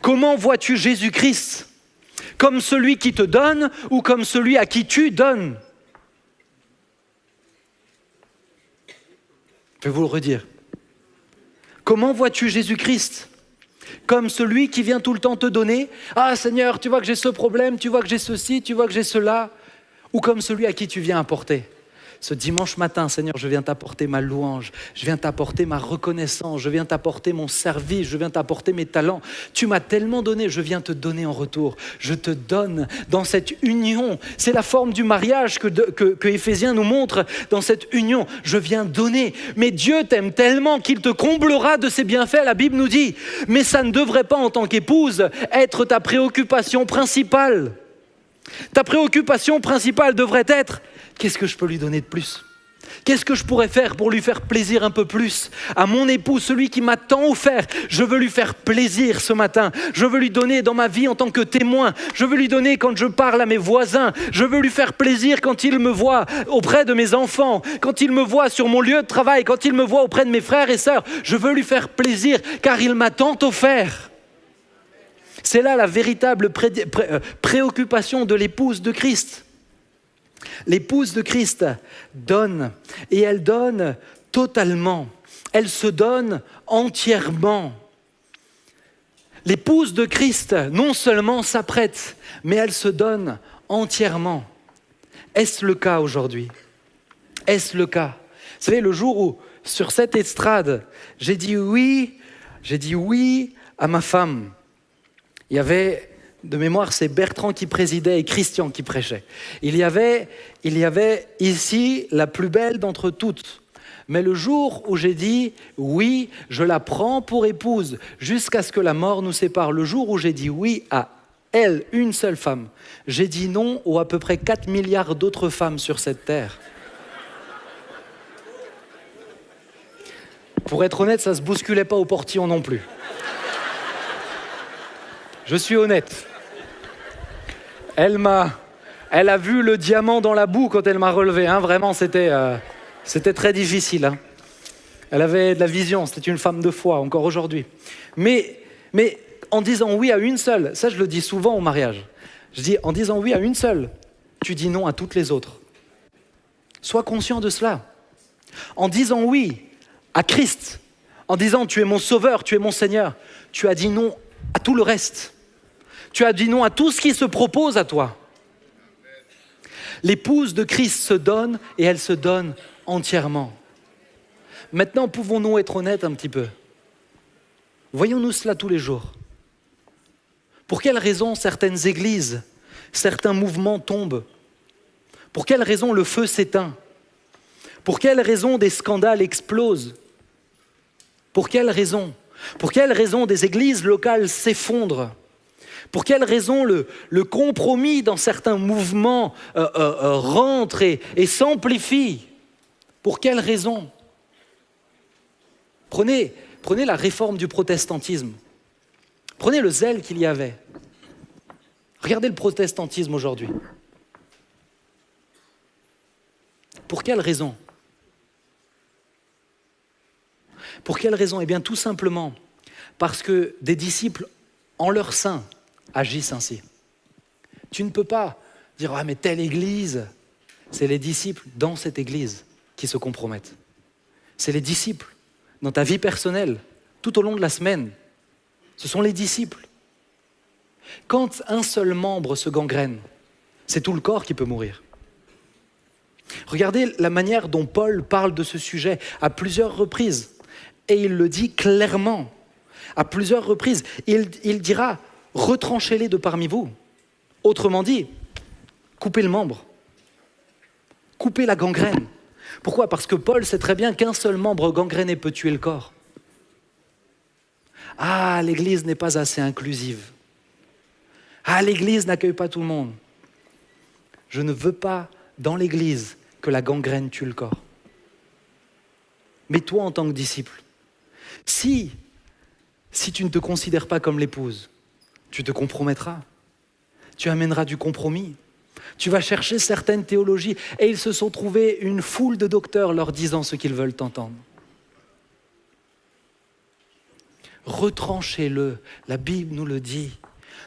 Comment vois-tu Jésus-Christ? Comme celui qui te donne ou comme celui à qui tu donnes? Je vais vous le redire. Comment vois-tu Jésus-Christ? Comme celui qui vient tout le temps te donner? Ah Seigneur, tu vois que j'ai ce problème, tu vois que j'ai ceci, tu vois que j'ai cela. Ou comme celui à qui tu viens apporter? Ce dimanche matin, Seigneur, je viens t'apporter ma louange, je viens t'apporter ma reconnaissance, je viens t'apporter mon service, je viens t'apporter mes talents. Tu m'as tellement donné, je viens te donner en retour. Je te donne dans cette union. C'est la forme du mariage que Éphésiens nous montre dans cette union. Je viens donner. Mais Dieu t'aime tellement qu'il te comblera de ses bienfaits, la Bible nous dit. Mais ça ne devrait pas, en tant qu'épouse, être ta préoccupation principale. Ta préoccupation principale devrait être: qu'est-ce que je peux lui donner de plus? Qu'est-ce que je pourrais faire pour lui faire plaisir un peu plus? À mon époux, celui qui m'a tant offert, je veux lui faire plaisir ce matin. Je veux lui donner dans ma vie en tant que témoin. Je veux lui donner quand je parle à mes voisins. Je veux lui faire plaisir quand il me voit auprès de mes enfants, quand il me voit sur mon lieu de travail, quand il me voit auprès de mes frères et sœurs. Je veux lui faire plaisir car il m'a tant offert. C'est là la véritable préoccupation de l'épouse de Christ. L'épouse de Christ donne, et elle donne totalement. Elle se donne entièrement. L'épouse de Christ non seulement s'apprête, mais elle se donne entièrement. Est-ce le cas aujourd'hui? Est-ce le cas? Vous savez, le jour où, sur cette estrade, j'ai dit oui à ma femme, il y avait... De mémoire, c'est Bertrand qui présidait et Christian qui prêchait. Il y avait ici la plus belle d'entre toutes. Mais le jour où j'ai dit « oui, je la prends pour épouse jusqu'à ce que la mort nous sépare », le jour où j'ai dit oui à elle, une seule femme, j'ai dit non aux à peu près 4 milliards d'autres femmes sur cette terre. Pour être honnête, ça ne se bousculait pas au portillon non plus. Je suis honnête. Elle a vu le diamant dans la boue quand elle m'a relevé. Hein. Vraiment, c'était très difficile. Hein. Elle avait de la vision. C'était une femme de foi, encore aujourd'hui. Mais en disant oui à une seule, ça je le dis souvent au mariage. Je dis, en disant oui à une seule, tu dis non à toutes les autres. Sois conscient de cela. En disant oui à Christ, en disant tu es mon sauveur, tu es mon Seigneur, tu as dit non à tout le reste. Tu as dit non à tout ce qui se propose à toi. L'épouse de Christ se donne et elle se donne entièrement. Maintenant, pouvons-nous être honnêtes un petit peu? Voyons-nous cela tous les jours. Pour quelles raisons certaines églises, certains mouvements tombent? Pour quelles raisons le feu s'éteint? Pour quelles raisons des scandales explosent? Pour quelles raisons? Pour quelles raisons des églises locales s'effondrent? Pour quelles raisons le compromis dans certains mouvements rentre et s'amplifie? Pour quelles raisons? Prenez la réforme du protestantisme. Prenez le zèle qu'il y avait. Regardez le protestantisme aujourd'hui. Pour quelles raisons? Pour quelles raisons? Eh bien, tout simplement parce que des disciples en leur sein agissent ainsi. Tu ne peux pas dire « Ah, mais telle église !» C'est les disciples dans cette église qui se compromettent. C'est les disciples dans ta vie personnelle, tout au long de la semaine. Ce sont les disciples. Quand un seul membre se gangrène, c'est tout le corps qui peut mourir. Regardez la manière dont Paul parle de ce sujet à plusieurs reprises. Et il le dit clairement. À plusieurs reprises, il dira « retranchez-les de parmi vous ». Autrement dit, coupez le membre. Coupez la gangrène. Pourquoi? Parce que Paul sait très bien qu'un seul membre gangréné peut tuer le corps. Ah, l'Église n'est pas assez inclusive. Ah, l'Église n'accueille pas tout le monde. Je ne veux pas, dans l'Église, que la gangrène tue le corps. Mais toi, en tant que disciple, si tu ne te considères pas comme l'épouse, tu te compromettras. Tu amèneras du compromis. Tu vas chercher certaines théologies. Et ils se sont trouvés une foule de docteurs leur disant ce qu'ils veulent entendre. Retranchez-le. La Bible nous le dit.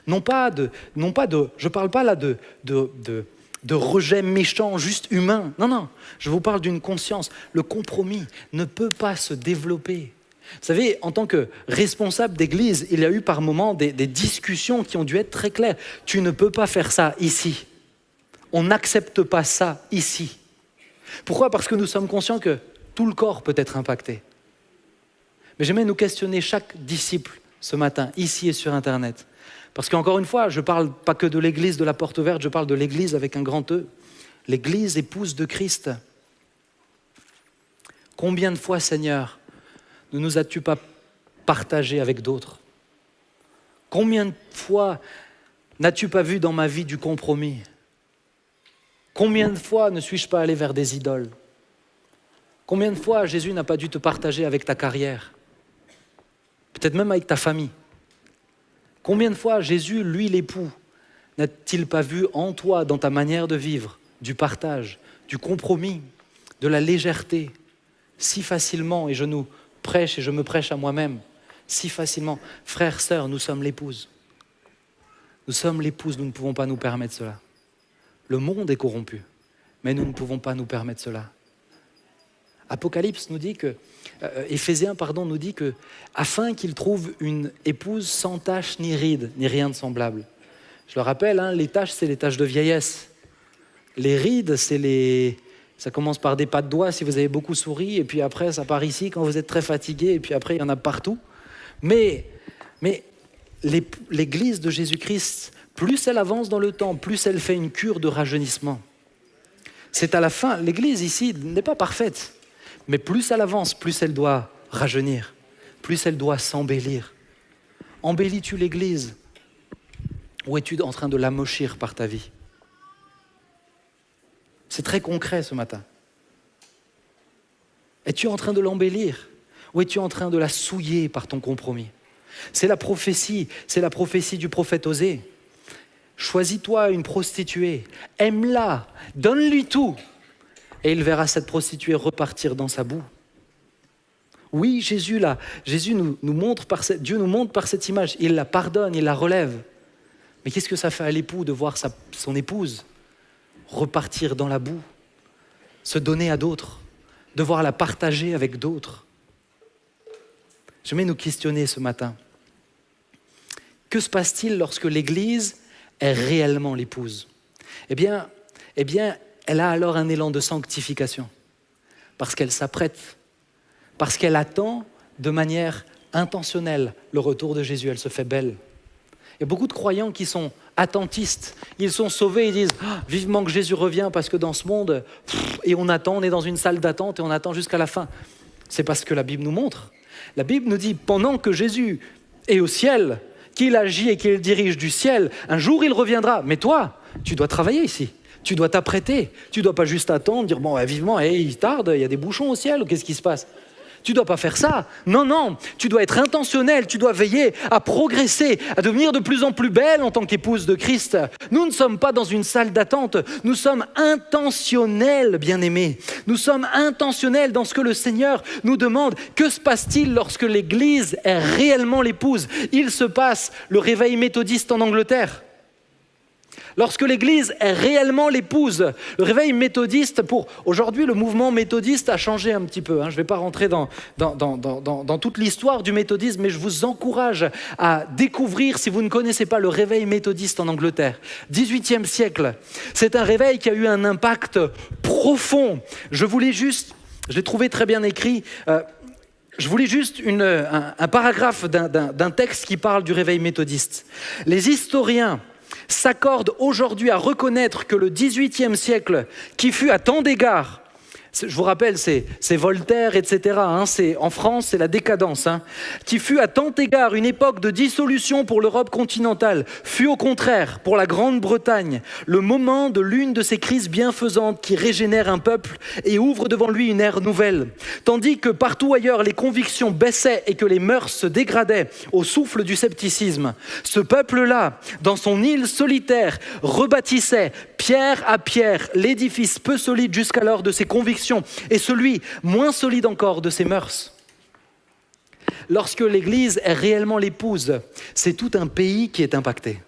Je ne parle pas là de rejet méchant, juste humain. Non, je vous parle d'une conscience. Le compromis ne peut pas se développer. Vous savez, en tant que responsable d'église, il y a eu par moments des discussions qui ont dû être très claires. Tu ne peux pas faire ça ici. On n'accepte pas ça ici. Pourquoi? Parce que nous sommes conscients que tout le corps peut être impacté. Mais j'aimerais nous questionner chaque disciple ce matin, ici et sur Internet. Parce qu'encore une fois, je ne parle pas que de l'église de la Porte Verte, je parle de l'église avec un grand E. L'église épouse de Christ. Combien de fois, Seigneur, ne nous as-tu pas partagé avec d'autres? Combien de fois n'as-tu pas vu dans ma vie du compromis? Combien de fois ne suis-je pas allé vers des idoles? Combien de fois Jésus n'a pas dû te partager avec ta carrière? Peut-être même avec ta famille. Combien de fois Jésus, lui l'époux, n'a-t-il pas vu en toi, dans ta manière de vivre, du partage, du compromis, de la légèreté, si facilement, et je nous prêche et je me prêche à moi-même, si facilement. Frères, sœurs, nous sommes l'épouse. Nous sommes l'épouse, nous ne pouvons pas nous permettre cela. Le monde est corrompu, mais nous ne pouvons pas nous permettre cela. Apocalypse nous dit que, Éphésiens nous dit que, afin qu'il trouve une épouse sans tache ni ride, ni rien de semblable. Je le rappelle, les taches, c'est les taches de vieillesse. Les rides, ça commence par des pas de doigts si vous avez beaucoup souri, et puis après, ça part ici quand vous êtes très fatigué, et puis après, il y en a partout. Mais l'Église de Jésus-Christ, plus elle avance dans le temps, plus elle fait une cure de rajeunissement. C'est à la fin, l'Église ici n'est pas parfaite, mais plus elle avance, plus elle doit rajeunir, plus elle doit s'embellir. Embellis-tu l'Église ou es-tu en train de l'amochir par ta vie? C'est très concret ce matin. Es-tu en train de l'embellir ou es-tu en train de la souiller par ton compromis? C'est la prophétie du prophète Osée. Choisis-toi une prostituée, aime-la, donne-lui tout, et il verra cette prostituée repartir dans sa boue. Oui, Dieu nous montre par cette image, il la pardonne, il la relève. Mais qu'est-ce que ça fait à l'époux de voir son épouse repartir dans la boue, se donner à d'autres, devoir la partager avec d'autres? J'aimerais nous questionner ce matin. Que se passe-t-il lorsque l'Église est réellement l'épouse? Eh bien, elle a alors un élan de sanctification, parce qu'elle s'apprête, parce qu'elle attend de manière intentionnelle le retour de Jésus, elle se fait belle. Il y a beaucoup de croyants qui sont attentistes, ils sont sauvés, ils disent « vivement que Jésus revient parce que dans ce monde, et on attend, on est dans une salle d'attente et on attend jusqu'à la fin ». C'est parce que la Bible nous montre. La Bible nous dit pendant que Jésus est au ciel, qu'il agit et qu'il dirige du ciel, un jour il reviendra. Mais toi, tu dois travailler ici. Tu dois t'apprêter. Tu ne dois pas juste attendre, dire vivement, il tarde, il y a des bouchons au ciel, qu'est-ce qui se passe? Tu ne dois pas faire ça. Non, tu dois être intentionnel, tu dois veiller à progresser, à devenir de plus en plus belle en tant qu'épouse de Christ. Nous ne sommes pas dans une salle d'attente, nous sommes intentionnels, bien-aimés. Nous sommes intentionnels dans ce que le Seigneur nous demande. Que se passe-t-il lorsque l'Église est réellement l'épouse? Il se passe le réveil méthodiste en Angleterre. Lorsque l'Église est réellement l'épouse, le réveil méthodiste, aujourd'hui le mouvement méthodiste a changé un petit peu. Je ne vais pas rentrer dans toute l'histoire du méthodisme, mais je vous encourage à découvrir, si vous ne connaissez pas le réveil méthodiste en Angleterre, 18e siècle. C'est un réveil qui a eu un impact profond. Je l'ai trouvé très bien écrit. Je voulais juste un paragraphe d'un texte qui parle du réveil méthodiste. Les historiens s'accordent aujourd'hui à reconnaître que le XVIIIe siècle, qui fut à tant d'égards, je vous rappelle, c'est Voltaire, etc. En France, c'est la décadence. Qui fut à tant égard une époque de dissolution pour l'Europe continentale, fut au contraire, pour la Grande-Bretagne, le moment de l'une de ces crises bienfaisantes qui régénèrent un peuple et ouvrent devant lui une ère nouvelle. Tandis que partout ailleurs, les convictions baissaient et que les mœurs se dégradaient au souffle du scepticisme, ce peuple-là, dans son île solitaire, rebâtissait pierre à pierre l'édifice peu solide jusqu'alors de ses convictions et celui moins solide encore de ses mœurs. Lorsque l'Église est réellement l'épouse, c'est tout un pays qui est impacté.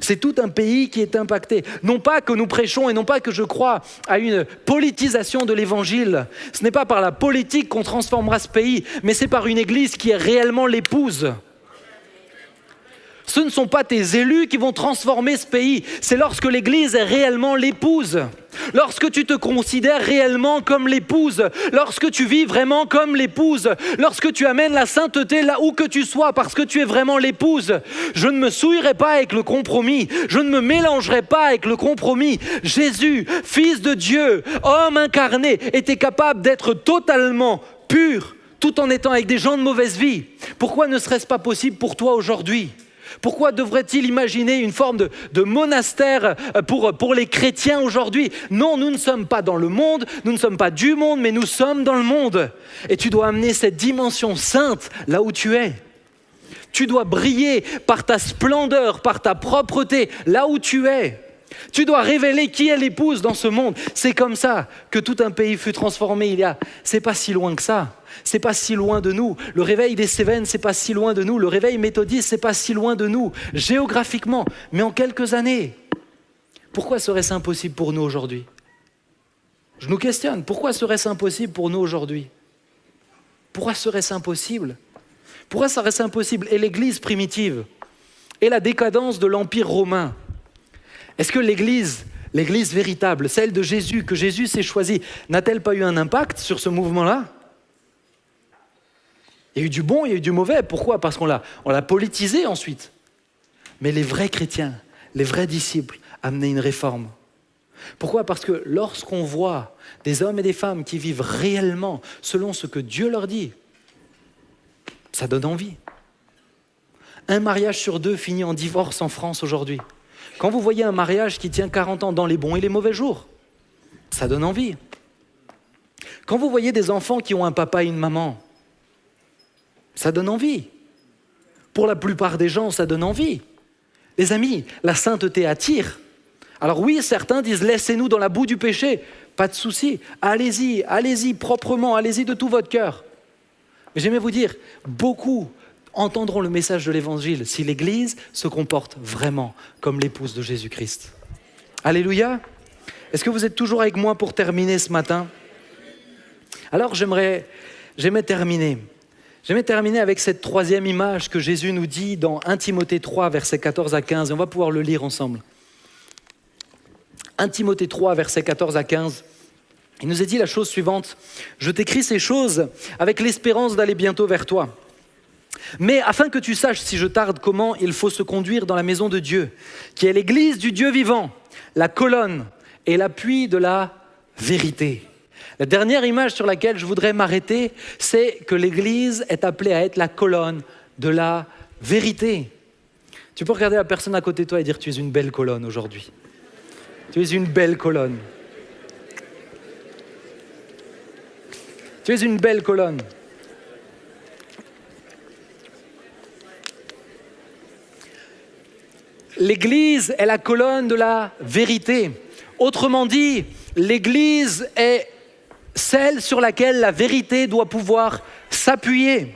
C'est tout un pays qui est impacté. Non pas que nous prêchons et non pas que je crois à une politisation de l'Évangile. Ce n'est pas par la politique qu'on transformera ce pays, mais c'est par une Église qui est réellement l'épouse. Ce ne sont pas tes élus qui vont transformer ce pays. C'est lorsque l'Église est réellement l'épouse. Lorsque tu te considères réellement comme l'épouse. Lorsque tu vis vraiment comme l'épouse. Lorsque tu amènes la sainteté là où que tu sois parce que tu es vraiment l'épouse. Je ne me souillerai pas avec le compromis. Je ne me mélangerai pas avec le compromis. Jésus, Fils de Dieu, homme incarné, était capable d'être totalement pur tout en étant avec des gens de mauvaise vie. Pourquoi ne serait-ce pas possible pour toi aujourd'hui ? Pourquoi devrait-il imaginer une forme de monastère pour les chrétiens aujourd'hui? Non, nous ne sommes pas dans le monde, nous ne sommes pas du monde, mais nous sommes dans le monde. Et tu dois amener cette dimension sainte là où tu es. Tu dois briller par ta splendeur, par ta propreté, là où tu es. Tu dois révéler qui est l'épouse dans ce monde. C'est comme ça que tout un pays fut transformé c'est pas si loin que ça. C'est pas si loin de nous. Le réveil des Cévennes, c'est pas si loin de nous. Le réveil méthodiste, c'est pas si loin de nous, géographiquement, mais en quelques années. Pourquoi serait-ce impossible pour nous aujourd'hui? Je nous questionne. Pourquoi serait-ce impossible pour nous aujourd'hui? Pourquoi serait-ce impossible? Pourquoi serait-ce impossible? Et l'Église primitive, et la décadence de l'Empire romain. Est-ce que l'Église véritable, celle de Jésus, que Jésus s'est choisie, n'a-t-elle pas eu un impact sur ce mouvement-là? Il y a eu du bon, il y a eu du mauvais. Pourquoi? Parce qu'on l'a politisé ensuite. Mais les vrais chrétiens, les vrais disciples amenaient une réforme. Pourquoi? Parce que lorsqu'on voit des hommes et des femmes qui vivent réellement selon ce que Dieu leur dit, ça donne envie. Un mariage sur 2 finit en divorce en France aujourd'hui. Quand vous voyez un mariage qui tient 40 ans dans les bons et les mauvais jours, ça donne envie. Quand vous voyez des enfants qui ont un papa et une maman, ça donne envie. Pour la plupart des gens, ça donne envie. Les amis, la sainteté attire. Alors oui, certains disent « laissez-nous dans la boue du péché ». Pas de souci, allez-y proprement, allez-y de tout votre cœur. Mais j'aimerais vous dire, beaucoup entendront le message de l'Évangile si l'Église se comporte vraiment comme l'épouse de Jésus-Christ. Alléluia. Est-ce que vous êtes toujours avec moi pour terminer ce matin? Alors j'aimerais terminer avec cette 3e image que Jésus nous dit dans 1 Timothée 3, versets 14 à 15. Et on va pouvoir le lire ensemble. 1 Timothée 3, versets 14 à 15. Il nous est dit la chose suivante. « Je t'écris ces choses avec l'espérance d'aller bientôt vers toi. Mais afin que tu saches, si je tarde, comment il faut se conduire dans la maison de Dieu, qui est l'église du Dieu vivant, la colonne et l'appui de la vérité. » La dernière image sur laquelle je voudrais m'arrêter, c'est que l'église est appelée à être la colonne de la vérité. Tu peux regarder la personne à côté de toi et dire « Tu es une belle colonne aujourd'hui. Tu es une belle colonne. » Tu es une belle colonne. L'Église est la colonne de la vérité. Autrement dit, l'Église est celle sur laquelle la vérité doit pouvoir s'appuyer.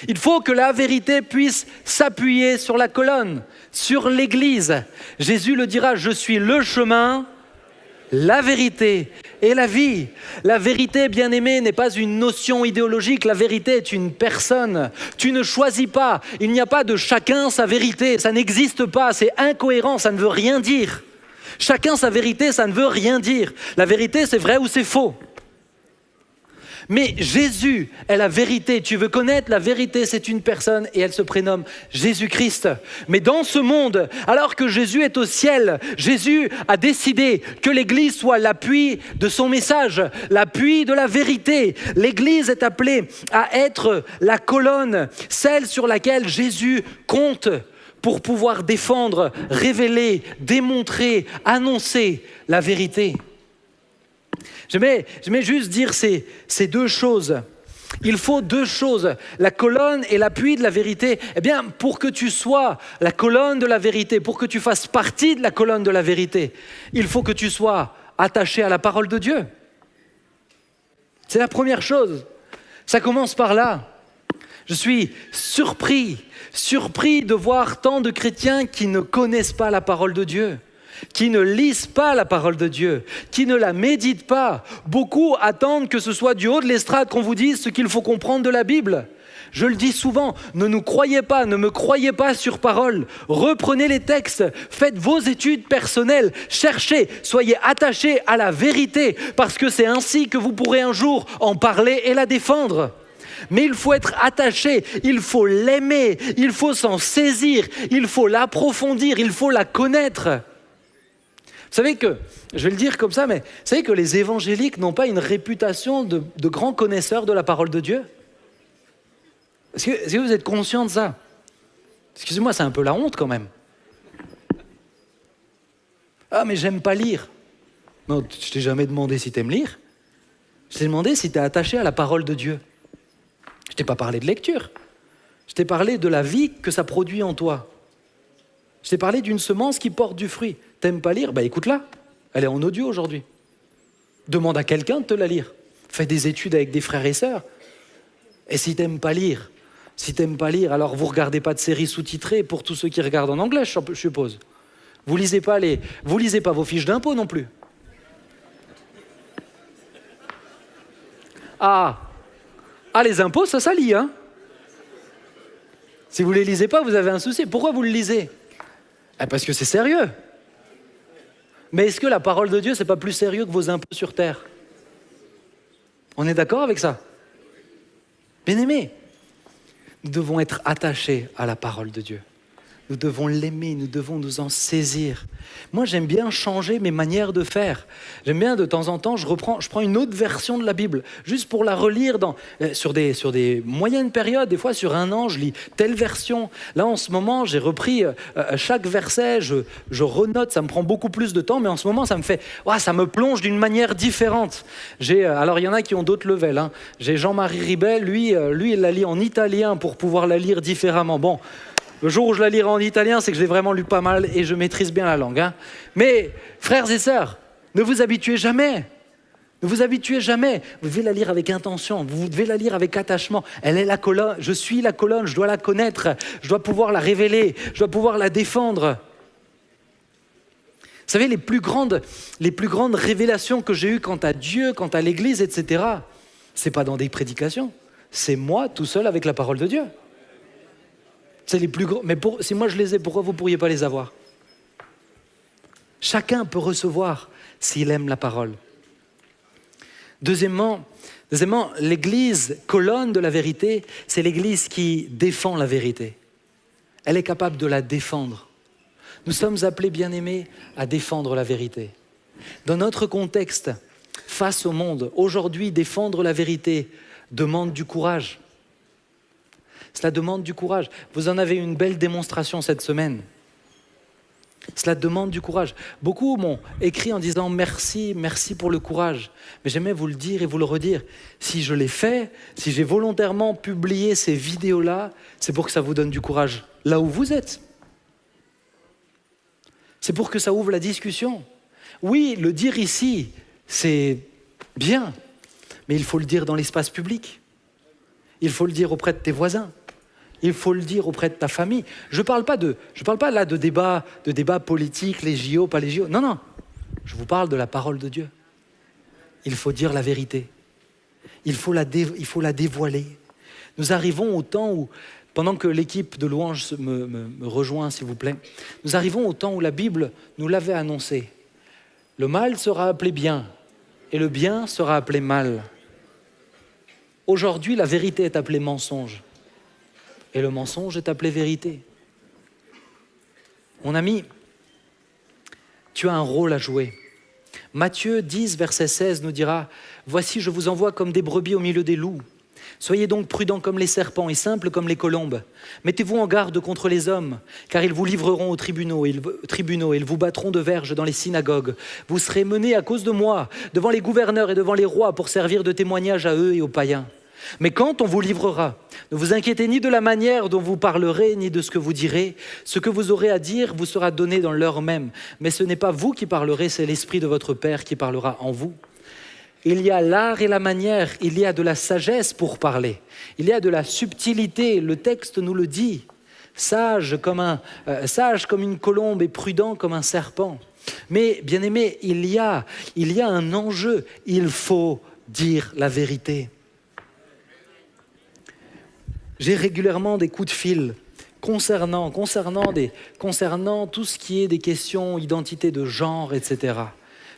Il faut que la vérité puisse s'appuyer sur la colonne, sur l'Église. Jésus le dira, « Je suis le chemin, la vérité et la vie. » La vérité, bien-aimé, n'est pas une notion idéologique, la vérité est une personne. Tu ne choisis pas, il n'y a pas de chacun sa vérité, ça n'existe pas, c'est incohérent, ça ne veut rien dire. Chacun sa vérité, ça ne veut rien dire. La vérité, c'est vrai ou c'est faux. Mais Jésus est la vérité. Tu veux connaître la vérité, c'est une personne et elle se prénomme Jésus-Christ. Mais dans ce monde, alors que Jésus est au ciel, Jésus a décidé que l'Église soit l'appui de son message, l'appui de la vérité. L'Église est appelée à être la colonne, celle sur laquelle Jésus compte pour pouvoir défendre, révéler, démontrer, annoncer la vérité. J'aimerais juste dire ces 2 choses. Il faut 2 choses, la colonne et l'appui de la vérité. Eh bien, pour que tu sois la colonne de la vérité, pour que tu fasses partie de la colonne de la vérité, il faut que tu sois attaché à la parole de Dieu. C'est la première chose. Ça commence par là. Je suis surpris de voir tant de chrétiens qui ne connaissent pas la parole de Dieu, qui ne lisent pas la parole de Dieu, qui ne la méditent pas. Beaucoup attendent que ce soit du haut de l'estrade qu'on vous dise ce qu'il faut comprendre de la Bible. Je le dis souvent, ne me croyez pas sur parole. Reprenez les textes, faites vos études personnelles, cherchez, soyez attachés à la vérité, parce que c'est ainsi que vous pourrez un jour en parler et la défendre. Mais il faut être attaché, il faut l'aimer, il faut s'en saisir, il faut l'approfondir, il faut la connaître. Vous savez que, je vais le dire comme ça, mais vous savez que les évangéliques n'ont pas une réputation de grands connaisseurs de la parole de Dieu? Est-ce que vous êtes conscient de ça? Excusez-moi, c'est un peu la honte quand même. Ah, mais j'aime pas lire. Non, je t'ai jamais demandé si t'aimes lire. Je t'ai demandé si t'es attaché à la parole de Dieu. Je t'ai pas parlé de lecture. Je t'ai parlé de la vie que ça produit en toi. Je t'ai parlé d'une semence qui porte du fruit. T'aimes pas lire? Écoute-la. Elle est en audio aujourd'hui. Demande à quelqu'un de te la lire. Fais des études avec des frères et sœurs. Et si t'aimes pas lire, alors vous regardez pas de séries sous-titrées pour tous ceux qui regardent en anglais, je suppose. Vous lisez pas vos fiches d'impôts non plus. Ah, les impôts, ça lit, hein. Si vous les lisez pas, vous avez un souci. Pourquoi vous le lisez? Parce que c'est sérieux. Mais est-ce que la parole de Dieu, c'est pas plus sérieux que vos impôts sur terre? On est d'accord avec ça? Bien-aimés, nous devons être attachés à la parole de Dieu. Nous devons l'aimer, nous devons nous en saisir. Moi, j'aime bien changer mes manières de faire. J'aime bien, de temps en temps, je prends une autre version de la Bible, juste pour la relire sur des moyennes périodes. Des fois, sur un an, je lis telle version. Là, en ce moment, j'ai repris chaque verset, je renote, ça me prend beaucoup plus de temps, mais en ce moment, ça me plonge d'une manière différente. Alors, il y en a qui ont d'autres levels. Hein. J'ai Jean-Marie Ribel, lui, il la lit en italien pour pouvoir la lire différemment. Bon. Le jour où je la lirai en italien, c'est que je l'ai vraiment lu pas mal et je maîtrise bien la langue. Hein. Mais, frères et sœurs, ne vous habituez jamais. Ne vous habituez jamais. Vous devez la lire avec intention, vous devez la lire avec attachement. Elle est la colonne, je suis la colonne, je dois la connaître, je dois pouvoir la révéler, je dois pouvoir la défendre. Vous savez, les plus grandes révélations que j'ai eues quant à Dieu, quant à l'Église, etc., c'est pas dans des prédications, c'est moi tout seul avec la parole de Dieu. C'est les plus grands. Mais si moi je les ai, pourquoi vous ne pourriez pas les avoir? Chacun peut recevoir s'il aime la parole. Deuxièmement, l'Église, colonne de la vérité, c'est l'Église qui défend la vérité. Elle est capable de la défendre. Nous sommes appelés, bien-aimés, à défendre la vérité. Dans notre contexte, face au monde, aujourd'hui, défendre la vérité demande du courage. Cela demande du courage. Vous en avez une belle démonstration cette semaine. Cela demande du courage. Beaucoup m'ont écrit en disant merci pour le courage. Mais j'aimais vous le dire et vous le redire. Si je l'ai fait, si j'ai volontairement publié ces vidéos-là, c'est pour que ça vous donne du courage là où vous êtes. C'est pour que ça ouvre la discussion. Oui, le dire ici, c'est bien, mais il faut le dire dans l'espace public. Il faut le dire auprès de tes voisins. Il faut le dire auprès de ta famille. Je parle pas là de débat politique, les JO, pas les JO. Non. Je vous parle de la parole de Dieu. Il faut dire la vérité. Il faut la dévoiler. Nous arrivons au temps où, pendant que l'équipe de louange me rejoint, s'il vous plaît, nous arrivons au temps où la Bible nous l'avait annoncé. Le mal sera appelé bien et le bien sera appelé mal. Aujourd'hui, la vérité est appelée mensonge. Et le mensonge est appelé vérité. Mon ami, tu as un rôle à jouer. Matthieu 10, verset 16 nous dira « Voici, je vous envoie comme des brebis au milieu des loups. Soyez donc prudents comme les serpents et simples comme les colombes. Mettez-vous en garde contre les hommes, car ils vous livreront aux tribunaux et ils vous battront de verges dans les synagogues. Vous serez menés à cause de moi devant les gouverneurs et devant les rois pour servir de témoignage à eux et aux païens. Mais quand on vous livrera, ne vous inquiétez ni de la manière dont vous parlerez, ni de ce que vous direz. Ce que vous aurez à dire vous sera donné dans l'heure même. Mais ce n'est pas vous qui parlerez, c'est l'Esprit de votre Père qui parlera en vous. Il y a l'art et la manière, il y a de la sagesse pour parler. Il y a de la subtilité, le texte nous le dit. Sage comme une colombe et prudent comme un serpent. Mais, bien-aimés, il y a un enjeu. Il faut dire la vérité. J'ai régulièrement des coups de fil concernant tout ce qui est des questions, identité de genre, etc.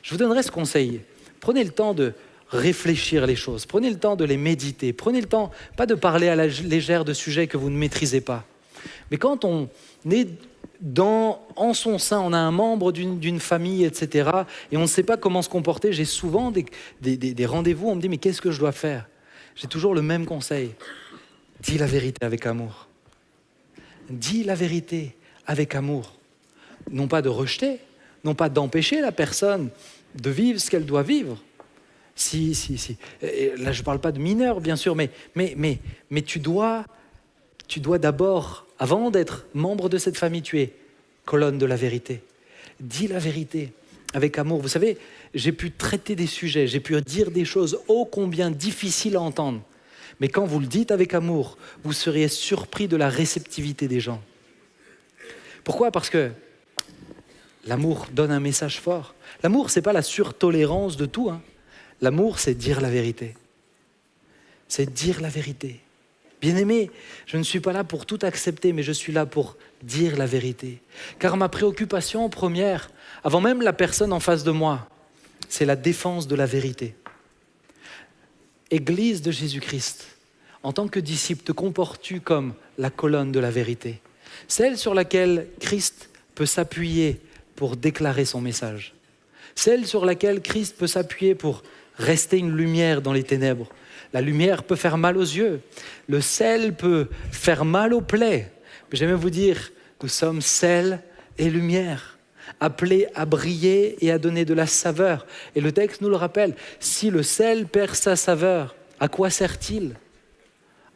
Je vous donnerai ce conseil. Prenez le temps de réfléchir les choses. Prenez le temps de les méditer. Prenez le temps, pas de parler à la légère de sujets que vous ne maîtrisez pas. Mais quand on est en son sein, on a un membre d'une famille, etc. Et on ne sait pas comment se comporter. J'ai souvent des rendez-vous, on me dit « mais qu'est-ce que je dois faire ?» J'ai toujours le même conseil. Dis la vérité avec amour. dis la vérité avec amour. Non pas de rejeter, non pas d'empêcher la personne de vivre ce qu'elle doit vivre. Si. Et là, je ne parle pas de mineurs, bien sûr, mais tu dois d'abord, avant d'être membre de cette famille, tu es colonne de la vérité. Dis la vérité avec amour. Vous savez, j'ai pu traiter des sujets, j'ai pu dire des choses ô combien difficiles à entendre. Mais quand vous le dites avec amour, vous seriez surpris de la réceptivité des gens. Pourquoi ? Parce que l'amour donne un message fort. L'amour, ce n'est pas la surtolérance de tout. L'amour, c'est dire la vérité. C'est dire la vérité. Bien-aimé, je ne suis pas là pour tout accepter, mais je suis là pour dire la vérité. Car ma préoccupation première, avant même la personne en face de moi, c'est la défense de la vérité. Église de Jésus-Christ, en tant que disciple, te comportes-tu comme la colonne de la vérité, celle sur laquelle Christ peut s'appuyer pour déclarer son message, celle sur laquelle Christ peut s'appuyer pour rester une lumière dans les ténèbres. La lumière peut faire mal aux yeux, le sel peut faire mal aux plaies. Mais j'aime vous dire, nous sommes sel et lumière, appelés à briller et à donner de la saveur. Et le texte nous le rappelle, si le sel perd sa saveur, à quoi sert-il ?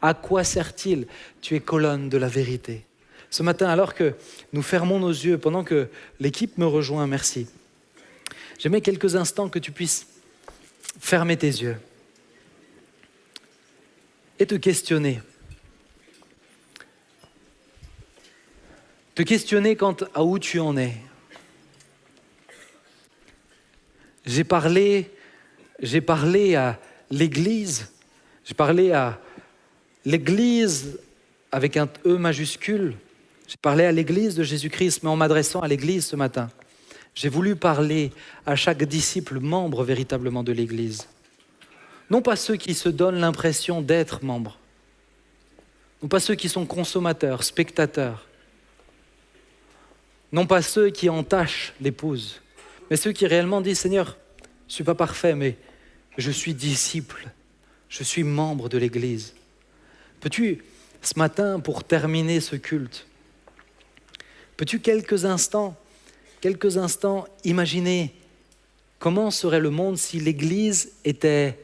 À quoi sert-il ? Tu es colonne de la vérité. Ce matin, alors que nous fermons nos yeux, pendant que l'équipe me rejoint, merci, j'aimerais quelques instants que tu puisses fermer tes yeux et te questionner. Te questionner quant à où tu en es. J'ai parlé à l'Église, j'ai parlé à l'Église avec un E majuscule, j'ai parlé à l'Église de Jésus-Christ, mais en m'adressant à l'Église ce matin, j'ai voulu parler à chaque disciple membre véritablement de l'Église. Non pas ceux qui se donnent l'impression d'être membres, non pas ceux qui sont consommateurs, spectateurs, non pas ceux qui entachent l'épouse, mais ceux qui réellement disent « Seigneur, je ne suis pas parfait, mais je suis disciple, je suis membre de l'Église. » Peux-tu, ce matin, pour terminer ce culte, peux-tu quelques instants, imaginer comment serait le monde si l'Église était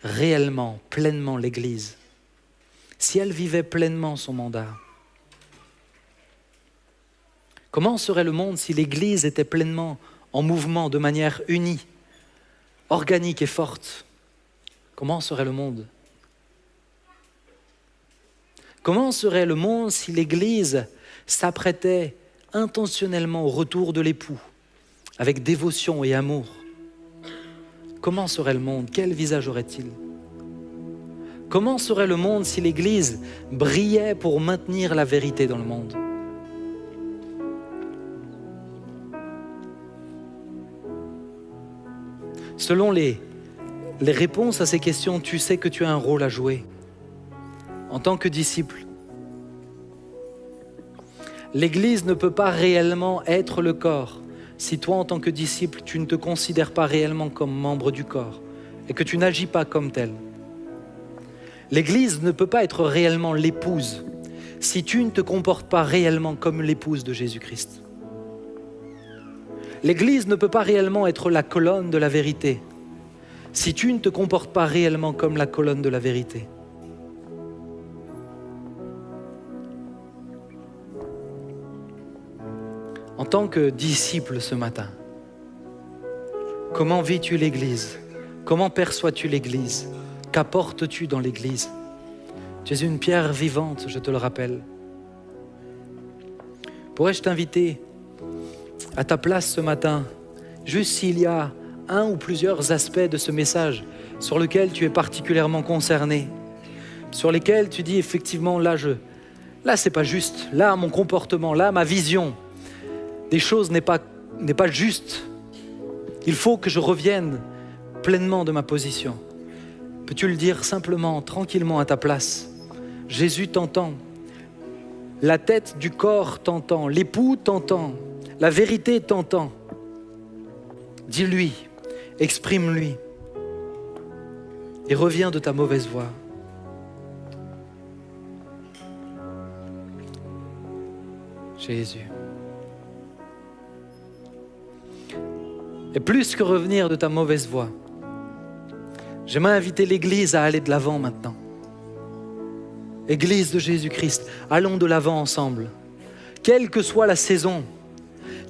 réellement, pleinement l'Église, si elle vivait pleinement son mandat? Comment serait le monde si l'Église était pleinement en mouvement, de manière unie, organique et forte? Comment serait le monde? Comment serait le monde si l'Église s'apprêtait intentionnellement au retour de l'époux, avec dévotion et amour? Comment serait le monde? Quel visage aurait-il? Comment serait le monde si l'Église brillait pour maintenir la vérité dans le monde? Selon les réponses à ces questions, tu sais que tu as un rôle à jouer en tant que disciple. L'Église ne peut pas réellement être le corps si toi, en tant que disciple, tu ne te considères pas réellement comme membre du corps et que tu n'agis pas comme tel. L'Église ne peut pas être réellement l'épouse si tu ne te comportes pas réellement comme l'épouse de Jésus-Christ. L'Église ne peut pas réellement être la colonne de la vérité si tu ne te comportes pas réellement comme la colonne de la vérité. En tant que disciple ce matin, comment vis-tu l'Église? Comment perçois-tu l'Église? Qu'apportes-tu dans l'Église? Tu es une pierre vivante, je te le rappelle. Pourrais-je t'inviter à ta place ce matin, juste s'il y a un ou plusieurs aspects de ce message sur lequel tu es particulièrement concerné, sur lesquels tu dis effectivement, là c'est pas juste, là mon comportement, là ma vision des choses n'est pas juste. Il faut que je revienne pleinement de ma position. Peux-tu le dire simplement, tranquillement à ta place? Jésus t'entend. La tête du corps t'entend. L'époux t'entend. La vérité t'entend. Dis-lui, exprime-lui et reviens de ta mauvaise voie. Jésus. Et plus que revenir de ta mauvaise voie, j'aimerais inviter l'Église à aller de l'avant maintenant. Église de Jésus-Christ, allons de l'avant ensemble. Quelle que soit la saison,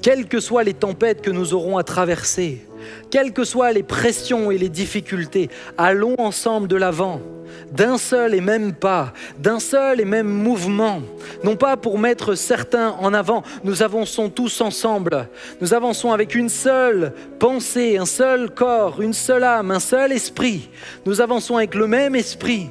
quelles que soient les tempêtes que nous aurons à traverser, quelles que soient les pressions et les difficultés, allons ensemble de l'avant, d'un seul et même pas, d'un seul et même mouvement, non pas pour mettre certains en avant, nous avançons tous ensemble, nous avançons avec une seule pensée, un seul corps, une seule âme, un seul esprit, nous avançons avec le même esprit.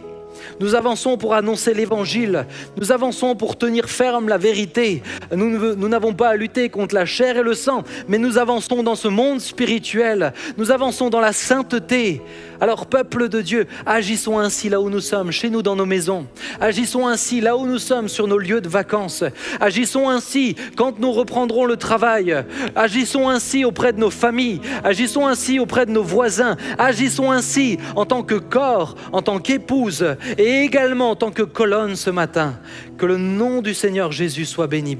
Nous avançons pour annoncer l'évangile, nous avançons pour tenir ferme la vérité. Nous n'avons pas à lutter contre la chair et le sang, mais nous avançons dans ce monde spirituel, nous avançons dans la sainteté. Alors peuple de Dieu, agissons ainsi là où nous sommes, chez nous dans nos maisons. Agissons ainsi là où nous sommes sur nos lieux de vacances. Agissons ainsi quand nous reprendrons le travail. Agissons ainsi auprès de nos familles. Agissons ainsi auprès de nos voisins. Agissons ainsi en tant que corps, en tant qu'épouse et également en tant que colonne ce matin. Que le nom du Seigneur Jésus soit béni.